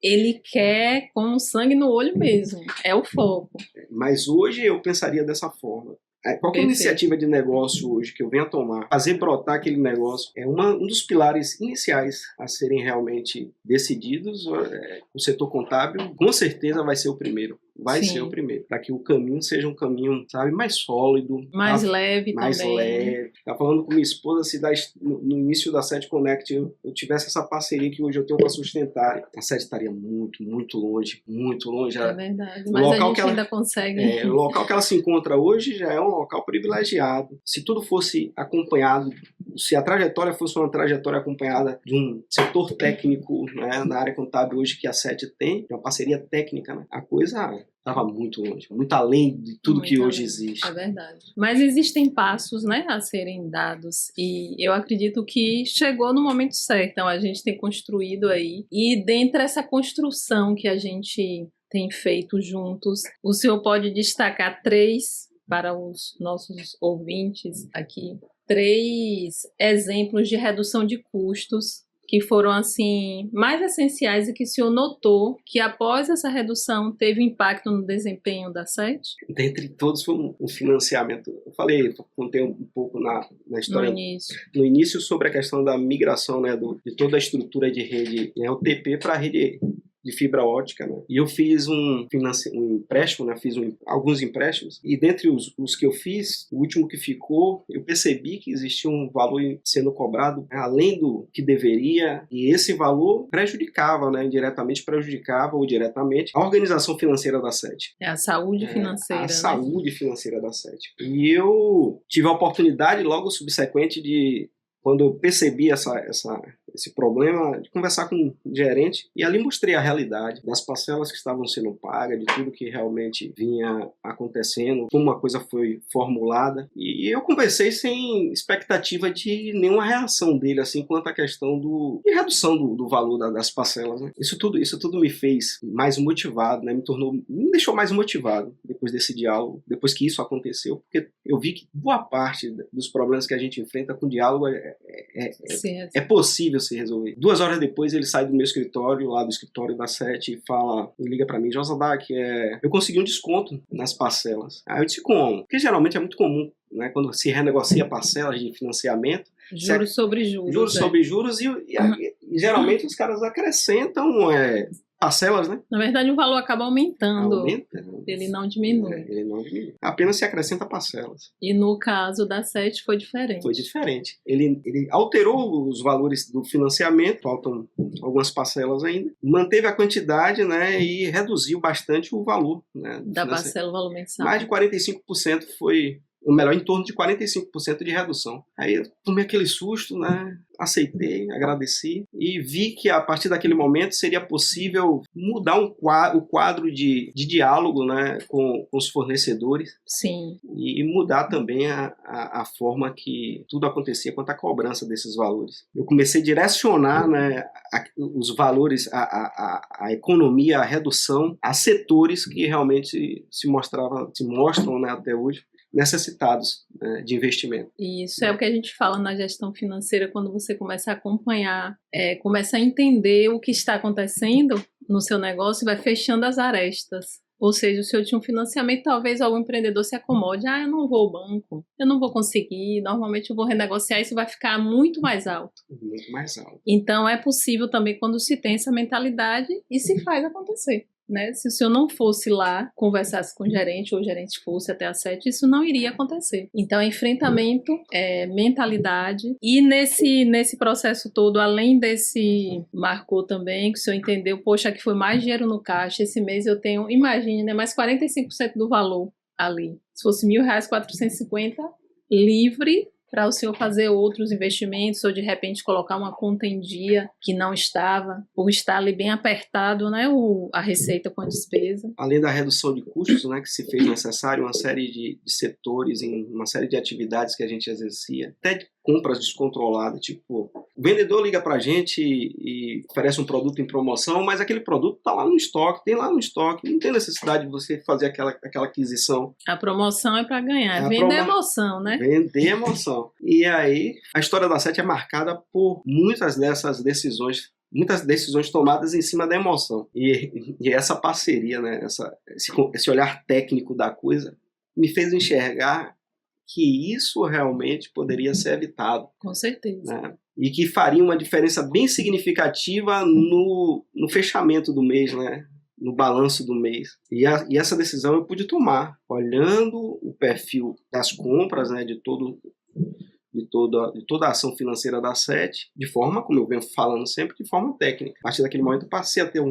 Ele quer com sangue no olho mesmo, é o foco. Mas hoje eu pensaria dessa forma. Qualquer iniciativa de negócio hoje que eu venha tomar, fazer brotar aquele negócio, é um dos pilares iniciais a serem realmente decididos. O setor contábil, com certeza, vai ser o primeiro. Vai ser o primeiro, para que o caminho seja um caminho, sabe, mais sólido, mais leve mais também. leve. Tá falando com minha esposa, se no início da SET Connect eu tivesse essa parceria que hoje eu tenho para sustentar, a SET estaria muito, muito longe, muito longe. É verdade, mas a gente ainda consegue. O local que ela se encontra hoje já é um local privilegiado. Se tudo fosse acompanhado, se a trajetória fosse uma trajetória acompanhada de um setor técnico, né, na área contábil hoje que a SET tem, uma parceria técnica, né, a coisa estava muito longe, muito além de tudo muito que hoje existe. É verdade. Mas existem passos, né, a serem dados e eu acredito que chegou no momento certo. Então a gente tem construído aí e dentro dessa construção que a gente tem feito juntos, o senhor pode destacar 3 para os nossos ouvintes aqui, 3 exemplos de redução de custos que foram, assim, mais essenciais e que o senhor notou que após essa redução teve impacto no desempenho da SET? Dentre todos foi um financiamento. Eu contei um pouco na história no início sobre a questão da migração, né, de toda a estrutura de rede, né, o TP para a rede de fibra ótica, né? E eu fiz um empréstimo, né? Fiz alguns empréstimos e dentre os que eu fiz, o último que ficou, eu percebi que existia um valor sendo cobrado além do que deveria e esse valor prejudicava, né? Indiretamente prejudicava ou diretamente a organização financeira da SET. É a saúde financeira. A saúde financeira da SET. E eu tive a oportunidade logo subsequente de, quando eu percebi esse problema, de conversar com o gerente e ali mostrei a realidade das parcelas que estavam sendo pagas, de tudo que realmente vinha acontecendo, como uma coisa foi formulada. E eu conversei sem expectativa de nenhuma reação dele, assim, quanto à questão de redução do valor das parcelas, né? Isso tudo me fez mais motivado, né? Me deixou mais motivado depois desse diálogo, depois que isso aconteceu, porque eu vi que boa parte dos problemas que a gente enfrenta com diálogo é possível se resolver. 2 horas depois ele sai do meu escritório, lá do escritório da SET, e liga pra mim: Josadak, eu consegui um desconto nas parcelas. Aí eu disse: como? Porque geralmente é muito comum, né, quando se renegocia parcelas de financiamento, juros sobre juros. Juros sobre juros, e E geralmente os caras acrescentam parcelas, né? Na verdade, o valor acaba aumentando. Aumentando. Ele não diminui. Ele não diminui. Apenas se acrescenta parcelas. E no caso da SET foi diferente. Foi diferente. Ele alterou os valores do financiamento, faltam algumas parcelas ainda, manteve a quantidade, né, e reduziu bastante o valor, né, da parcela, o valor mensal. Mais de 45% foi, ou melhor, em torno de 45% de redução. Aí eu tomei aquele susto, né? Aceitei, agradeci e vi que a partir daquele momento seria possível mudar o quadro de diálogo, né, com os fornecedores. Sim. E mudar também a forma que tudo acontecia quanto à cobrança desses valores. Eu comecei a direcionar, né, os valores, a economia, a redução a setores que realmente se mostram, né, até hoje necessitados, né, de investimento. Isso é o que a gente fala na gestão financeira quando você começa a acompanhar, começa a entender o que está acontecendo no seu negócio e vai fechando as arestas. Ou seja, se eu tinha um financiamento, talvez algum empreendedor se acomode. Eu não vou ao banco, eu não vou conseguir, normalmente eu vou renegociar, isso vai ficar muito mais alto. Muito mais alto. Então é possível também quando se tem essa mentalidade e se faz acontecer. Né? Se o senhor não fosse lá, conversasse com o gerente, ou o gerente fosse até a SET, isso não iria acontecer. Então, enfrentamento, mentalidade. E nesse processo todo, além desse, marcou também, que o senhor entendeu, poxa, aqui foi mais dinheiro no caixa, esse mês eu tenho, imagine, né, mais 45% do valor ali. Se fosse R$1.000, 450 livre, para o senhor fazer outros investimentos ou de repente colocar uma conta em dia que não estava, ou está ali bem apertado, né, a receita com a despesa. Além da redução de custos, né, que se fez necessário, uma série de setores, em uma série de atividades que a gente exercia, até de compras descontroladas, tipo, o vendedor liga pra gente e oferece um produto em promoção, mas aquele produto tá lá no estoque, tem lá no estoque, não tem necessidade de você fazer aquela aquisição. A promoção é para ganhar, vender emoção, né? Vender emoção. E aí, a história da SET é marcada por muitas dessas decisões, muitas decisões tomadas em cima da emoção. E essa parceria, né, esse olhar técnico da coisa, me fez enxergar que isso realmente poderia ser evitado. Com certeza. Né? E que faria uma diferença bem significativa no fechamento do mês, né? No balanço do mês. E essa decisão eu pude tomar, olhando o perfil das compras, né, de toda a ação financeira da SET, de forma, como eu venho falando sempre, de forma técnica. A partir daquele momento eu passei a ter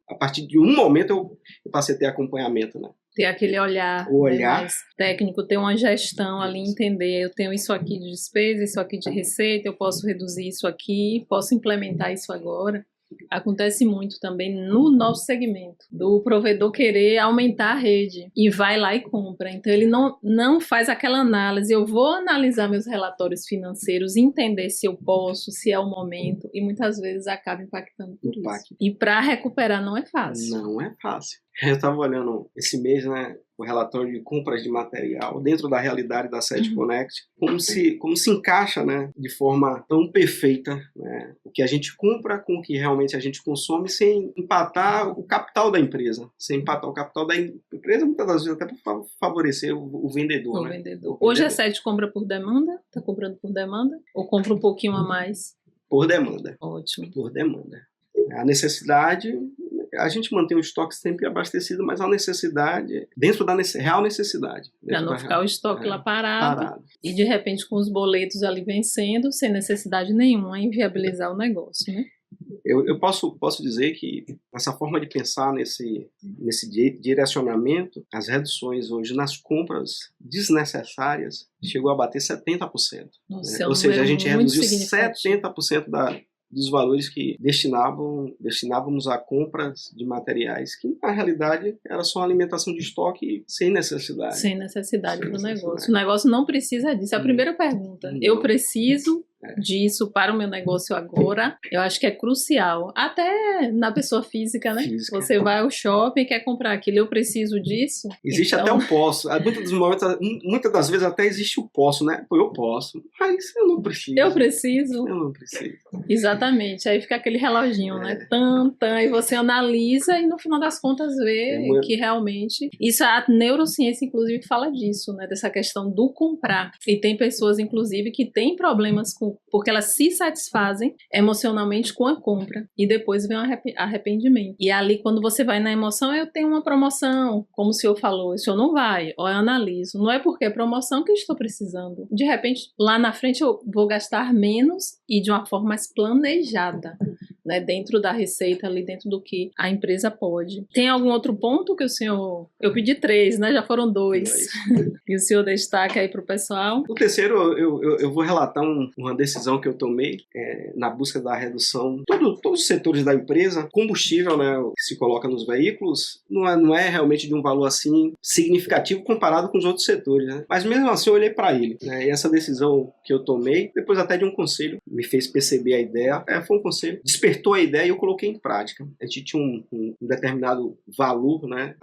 a partir de um momento eu passei a ter acompanhamento, né? Ter aquele olhar, né, mais técnico, ter uma gestão ali, entender, eu tenho isso aqui de despesa, isso aqui de receita, eu posso reduzir isso aqui, posso implementar isso agora. Acontece muito também no nosso segmento, do provedor querer aumentar a rede e vai lá e compra. Então ele não faz aquela análise, eu vou analisar meus relatórios financeiros, entender se eu posso, se é o momento, e muitas vezes acaba impactando por isso. E para recuperar não é fácil. Não é fácil. Eu estava olhando esse mês, né, o relatório de compras de material dentro da realidade da SET Connect, como se encaixa, né, de forma tão perfeita, né, o que a gente compra com o que realmente a gente consome, sem empatar o capital da empresa, muitas das vezes até para favorecer o vendedor. O vendedor. Hoje a SET compra por demanda? Está comprando por demanda? Ou compra um pouquinho a mais? Por demanda. Ótimo. Por demanda. A necessidade, a gente mantém o estoque sempre abastecido, mas a necessidade, dentro da real necessidade. Para não ficar o estoque lá parado. E de repente com os boletos ali vencendo, sem necessidade nenhuma, inviabilizar o negócio, né? Eu posso dizer que essa forma de pensar nesse direcionamento, as reduções hoje nas compras desnecessárias chegou a bater 70%. Nossa, né? Ou seja, a gente reduziu 70% dos valores que destinávamos a compras de materiais que, na realidade, era só uma alimentação de estoque sem necessidade. Sem necessidade para o negócio. O negócio não precisa disso. É a primeira pergunta. Eu preciso disso para o meu negócio agora, eu acho que é crucial. Até na pessoa física, né? Você vai ao shopping e quer comprar aquilo, eu preciso disso. Existe até um posso. Muitas das vezes até existe o posso, né? Pô, eu posso, mas eu não preciso. Eu preciso. Eu não preciso. Exatamente. Aí fica aquele reloginho, né? E você analisa e no final das contas vê que realmente... Isso, a neurociência, inclusive, fala disso, né? Dessa questão do comprar. E tem pessoas, inclusive, que têm problemas com porque elas se satisfazem emocionalmente com a compra e depois vem o arrependimento. E ali, quando você vai na emoção, eu tenho uma promoção, como o senhor falou, o senhor não vai, ou eu analiso, não é porque é promoção que eu estou precisando. De repente, lá na frente eu vou gastar menos e de uma forma mais planejada, né, dentro da receita, ali dentro do que a empresa pode. Tem algum outro ponto que o senhor... Eu pedi 3, né? Já foram 2. E o senhor destaca aí para o pessoal? O terceiro, eu vou relatar uma decisão que eu tomei na busca da redução. Todos os setores da empresa, combustível, né, que se coloca nos veículos, não é realmente de um valor assim significativo comparado com os outros setores, né? Mas mesmo assim eu olhei para ele, né? E essa decisão que eu tomei, depois até de um conselho, me fez perceber a ideia. Foi um conselho, despertou a ideia e eu coloquei em prática. A gente tinha um determinado valor, né,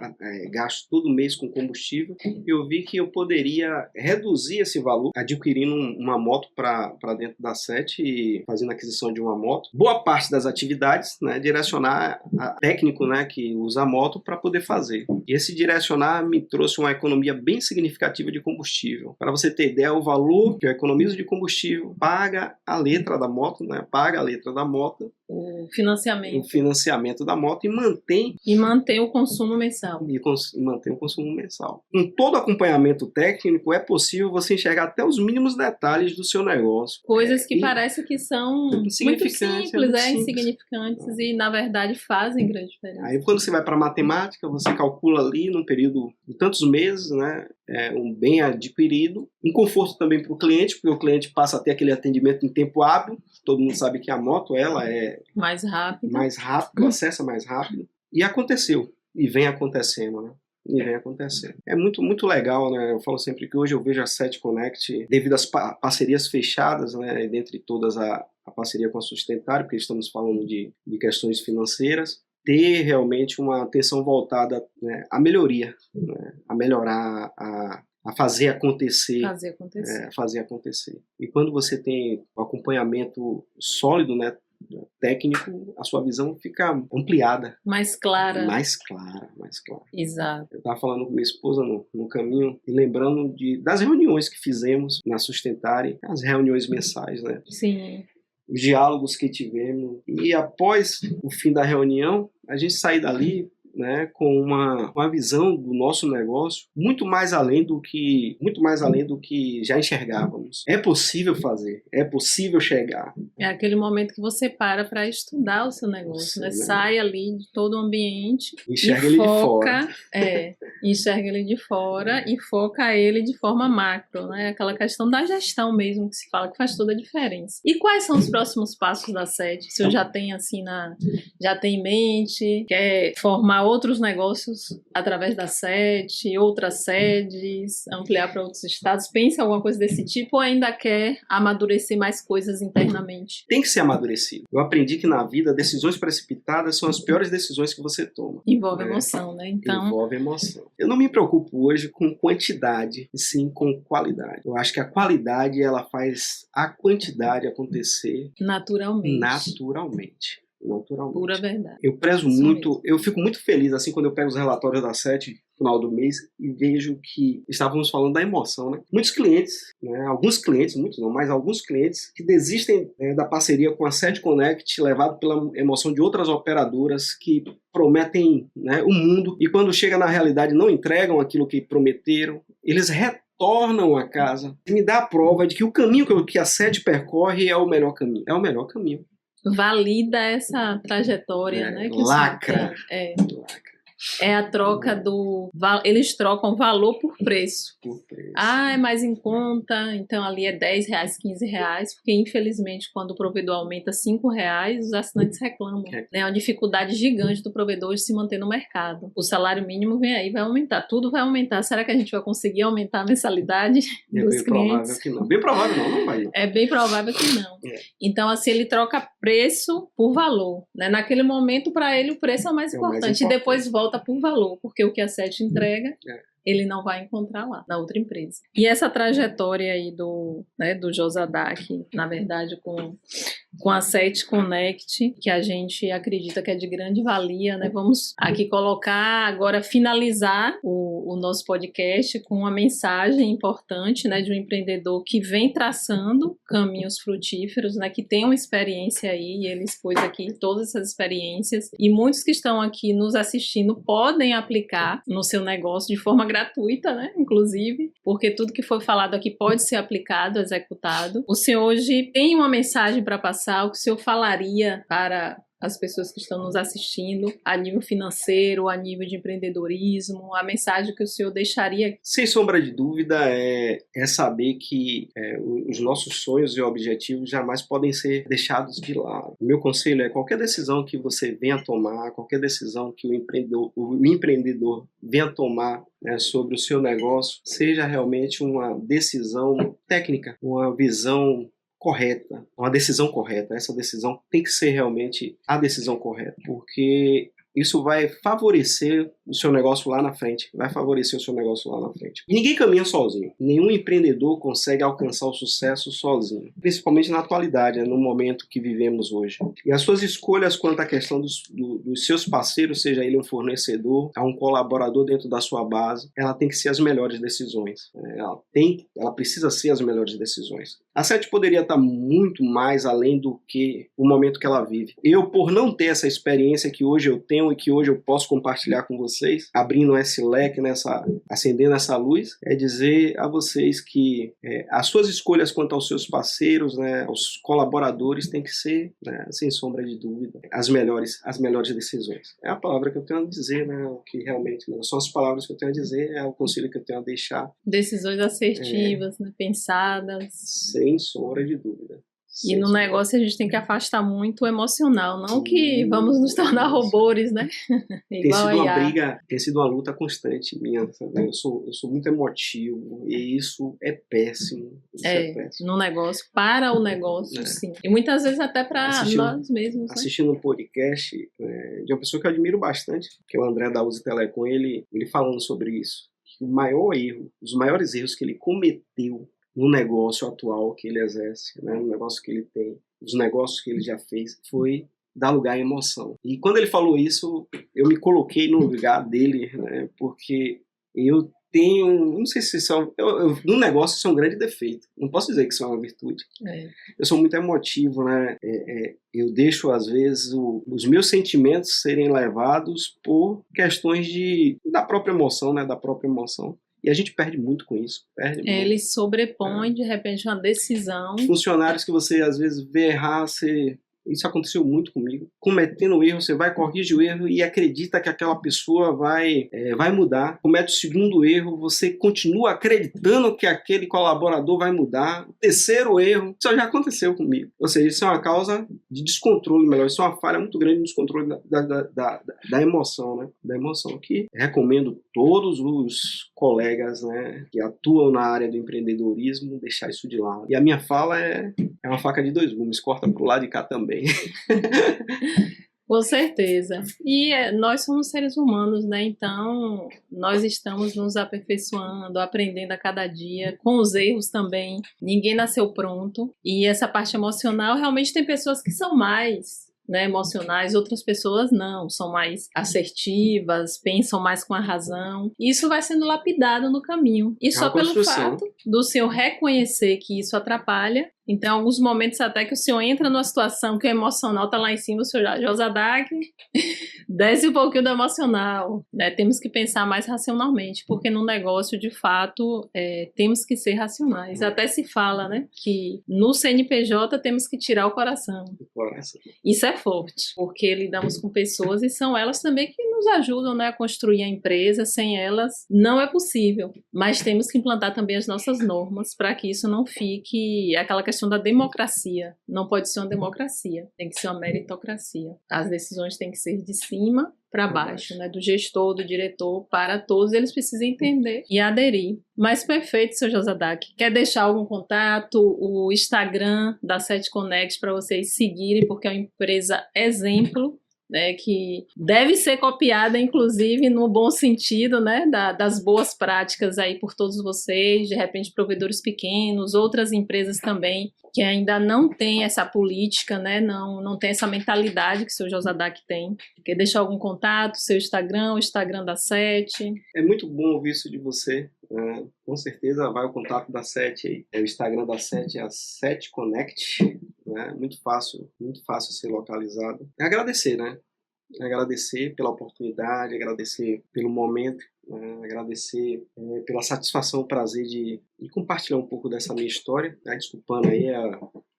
gasto todo mês com combustível, e eu vi que eu poderia reduzir esse valor adquirindo uma moto para dentro da SET e fazendo a aquisição de uma moto. Boa parte das atividades, né, direcionar a técnico, né, que usa a moto para poder fazer. E esse direcionar me trouxe uma economia bem significativa de combustível. Para você ter ideia, o valor que eu economizo de combustível paga a letra da moto, né, paga a letra da moto, o financiamento da moto e mantém o consumo mensal. Mantém o consumo mensal. Com todo acompanhamento técnico, é possível você enxergar até os mínimos detalhes do seu negócio. Coisas que parece que são muito simples, insignificantes e, na verdade, fazem grande diferença. Aí, quando você vai para a matemática, você calcula ali, num período de tantos meses, né, um bem adquirido, um conforto também para o cliente, porque o cliente passa a ter aquele atendimento em tempo hábil. Todo mundo sabe que a moto, ela é mais rápido, o acesso é mais rápido. E aconteceu, e vem acontecendo, né? É muito, muito legal, né? Eu falo sempre que hoje eu vejo a SET Connect, devido às parcerias fechadas, né? Dentre todas a parceria com a Sustentário, porque estamos falando de questões financeiras, ter realmente uma atenção voltada, né, à melhoria, né? A melhorar, a fazer acontecer. Fazer acontecer. E quando você tem um acompanhamento sólido, né, técnico, a sua visão fica ampliada. Mais clara. Exato. Eu estava falando com minha esposa no caminho e lembrando das reuniões que fizemos na Sustentare, as reuniões mensais, né? Sim. Os diálogos que tivemos. E após o fim da reunião, a gente sair dali, né, com uma visão do nosso negócio muito mais além do que já enxergávamos. É possível fazer, é possível chegar. É aquele momento que você para estudar o seu negócio, né? Sai ali de todo o ambiente, enxerga ele de fora e foca ele de forma macro, né? Aquela questão da gestão mesmo que se fala, que faz toda a diferença. E quais são os próximos passos da SET? Se eu já tenho já tem em mente, quer formar outros negócios através da SET, outras sedes, ampliar para outros estados, pensa em alguma coisa desse tipo ou ainda quer amadurecer mais coisas internamente? Tem que ser amadurecido. Eu aprendi que na vida, decisões precipitadas são as piores decisões que você toma. Envolve emoção, né? Então... Envolve emoção. Eu não me preocupo hoje com quantidade, e sim com qualidade. Eu acho que a qualidade, ela faz a quantidade acontecer naturalmente. Pura verdade. Eu prezo muito, eu fico muito feliz assim quando eu pego os relatórios da SET no final do mês e vejo que estávamos falando da emoção, né? Muitos clientes, né? Alguns clientes, muitos não, mas alguns clientes que desistem da parceria com a SET Connect, levado pela emoção de outras operadoras que prometem, né, o mundo e quando chega na realidade não entregam aquilo que prometeram, eles retornam a casa e me dá a prova de que o caminho que a SET percorre é o melhor caminho. É o melhor caminho. Valida essa trajetória, né? Que lacra. É a troca do... Eles trocam valor por preço. É mais em conta, então ali é R$10, R$15, porque infelizmente quando o provedor aumenta R$5, os assinantes reclamam. É uma dificuldade gigante do provedor de se manter no mercado. O salário mínimo vem aí, vai aumentar. Tudo vai aumentar. Será que a gente vai conseguir aumentar a mensalidade dos clientes? Provável que não. Bem provável não vai. É bem provável que não. Então assim, ele troca preço por valor, né? Naquele momento, para ele, o preço é o mais importante. E depois volta por valor, porque o que a SET entrega ele não vai encontrar lá, na outra empresa. E essa trajetória aí do Josadak, na verdade, com a Set Connect, que a gente acredita que é de grande valia, né? Vamos aqui colocar, agora finalizar o nosso podcast com uma mensagem importante, né, de um empreendedor que vem traçando caminhos frutíferos, né, que tem uma experiência aí, e ele expôs aqui todas essas experiências, e muitos que estão aqui nos assistindo podem aplicar no seu negócio de forma gratuita, né, inclusive, porque tudo que foi falado aqui pode ser aplicado, executado. O senhor hoje tem uma mensagem para passar, o que o senhor falaria para as pessoas que estão nos assistindo, a nível financeiro, a nível de empreendedorismo, a mensagem que o senhor deixaria? Sem sombra de dúvida, é saber que os nossos sonhos e objetivos jamais podem ser deixados de lado. O meu conselho é qualquer decisão que você venha tomar, qualquer decisão que o empreendedor venha tomar, né, sobre o seu negócio, seja realmente uma decisão técnica, uma visão correta, uma decisão correta. Essa decisão tem que ser realmente a decisão correta, porque isso vai favorecer o seu negócio lá na frente. E ninguém caminha sozinho. Nenhum empreendedor consegue alcançar o sucesso sozinho. Principalmente na atualidade, no momento que vivemos hoje. E as suas escolhas quanto à questão dos seus parceiros, seja ele um fornecedor, um colaborador dentro da sua base, ela tem que ser as melhores decisões. Ela precisa ser as melhores decisões. A Set poderia estar muito mais além do que o momento que ela vive. Eu, por não ter essa experiência que hoje eu tenho e que hoje eu posso compartilhar com vocês, abrindo esse leque, acendendo essa luz, é dizer a vocês que as suas escolhas quanto aos seus parceiros, né, aos colaboradores, tem que ser, né, sem sombra de dúvida, as melhores decisões. É a palavra que eu tenho a dizer, né, que realmente não são as palavras que eu tenho a dizer, é o conselho que eu tenho a deixar. Decisões assertivas, né, pensadas. Sem sombra de dúvida. E no negócio a gente tem que afastar muito o emocional, não que vamos nos tornar robôs, né? Tem sido uma luta constante minha, sabe? Eu sou muito emotivo e isso é péssimo. No negócio, para o negócio, sim. E muitas vezes até para nós mesmos. Assistindo um podcast de uma pessoa que eu admiro bastante, que é o André da Uzi Telecom, ele falando sobre isso. Que os maiores erros que ele cometeu no negócio atual que ele exerce, né, no negócio que ele tem, os negócios que ele já fez, foi dar lugar à emoção. E quando ele falou isso, eu me coloquei no lugar dele, né, porque eu tenho, não sei se isso no negócio isso é um grande defeito, não posso dizer que isso é uma virtude. Eu sou muito emotivo, né, eu deixo às vezes os meus sentimentos serem levados por questões da própria emoção, né, E a gente perde muito com isso. Ele sobrepõe, de repente, uma decisão. Funcionários que você, às vezes, vê errar, isso aconteceu muito comigo. Cometendo erro, você vai, corrige o erro e acredita que aquela pessoa vai mudar. Comete o segundo erro, você continua acreditando que aquele colaborador vai mudar. O terceiro erro, isso já aconteceu comigo. Ou seja, isso é uma causa de descontrole, melhor. Isso é uma falha muito grande no descontrole da emoção, né? Da emoção, que recomendo todos os colegas, né, que atuam na área do empreendedorismo deixar isso de lado. E a minha fala é uma faca de dois gumes, corta pro lado de cá também. Com certeza. E nós somos seres humanos, né? Então, nós estamos nos aperfeiçoando, aprendendo a cada dia, com os erros também. Ninguém nasceu pronto. E essa parte emocional, realmente tem pessoas que são mais, né, emocionais, outras pessoas não, são mais assertivas, pensam mais com a razão. Isso vai sendo lapidado no caminho. E só pelo fato do senhor reconhecer que isso atrapalha. Então, em alguns momentos até que o senhor entra numa situação que o emocional está lá em cima, o senhor já, Josadak, desce um pouquinho do emocional, né? Temos que pensar mais racionalmente, porque no negócio, de fato, temos que ser racionais. Até se fala, né, que no CNPJ temos que tirar o coração. Isso é forte, porque lidamos com pessoas e são elas também que nos ajudam, né, a construir a empresa. Sem elas, não é possível. Mas temos que implantar também as nossas normas para que isso não fique aquela questão da democracia. Não pode ser uma democracia, tem que ser uma meritocracia. As decisões têm que ser de cima para baixo, né? Do gestor, do diretor, para todos, eles precisam entender e aderir. Mas perfeito, seu Josadak. Quer deixar algum contato, o Instagram da Set Connect para vocês seguirem, porque é uma empresa exemplo, né, que deve ser copiada, inclusive, no bom sentido, né, das boas práticas aí por todos vocês, de repente provedores pequenos, outras empresas também, que ainda não tem essa política, né, não tem essa mentalidade que o seu Josadac tem. Quer deixar algum contato, seu Instagram, o Instagram da SET? É muito bom ouvir isso de você. Com certeza vai o contato da SET aí. O Instagram da SET é a SET Connect, né? Muito fácil ser localizado. É agradecer, né? Agradecer pela oportunidade, agradecer pelo momento, agradecer pela satisfação, o prazer de compartilhar um pouco dessa minha hisória. Desculpando aí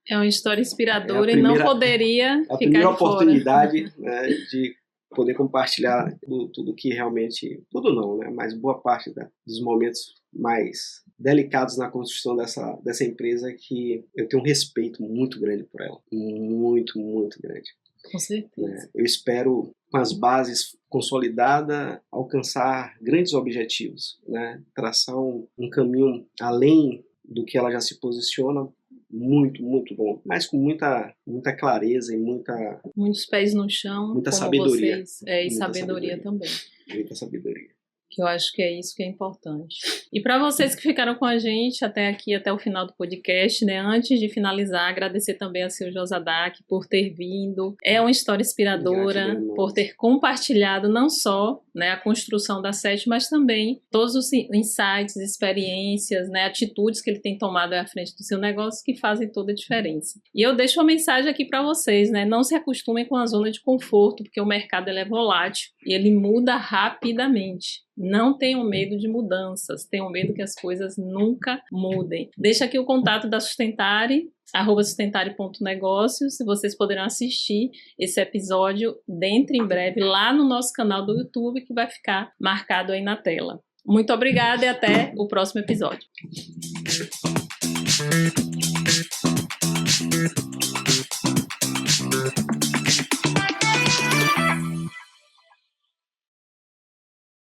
é uma história inspiradora e não poderia ficar de fora. A primeira oportunidade, né, de poder compartilhar tudo que realmente... Tudo não, né? Mas boa parte dos momentos mais delicados na construção dessa empresa, que eu tenho um respeito muito grande por ela. Muito, muito grande. Com certeza. Eu espero, com as bases consolidadas, alcançar grandes objetivos, né? Traçar um caminho além do que ela já se posiciona, muito, muito bom, mas com muita clareza e muitos pés no chão, muita como sabedoria, vocês, e sabedoria também. Muita sabedoria. Que eu acho que é isso que é importante. E para vocês que ficaram com a gente até aqui, até o final do podcast, né? Antes de finalizar, agradecer também ao seu Josadac por ter vindo. É uma história inspiradora, por ter compartilhado não só, né, a construção da SET, mas também todos os insights, experiências, né, atitudes que ele tem tomado à frente do seu negócio, que fazem toda a diferença. E eu deixo uma mensagem aqui para vocês, né? Não se acostumem com a zona de conforto, porque o mercado ele é volátil e ele muda rapidamente. Não tenham medo de mudanças, tenham medo que as coisas nunca mudem. Deixa aqui o contato da Sustentare, @sustentare.negócios, se vocês poderão assistir esse episódio dentro em breve lá no nosso canal do YouTube, que vai ficar marcado aí na tela. Muito obrigada e até o próximo episódio.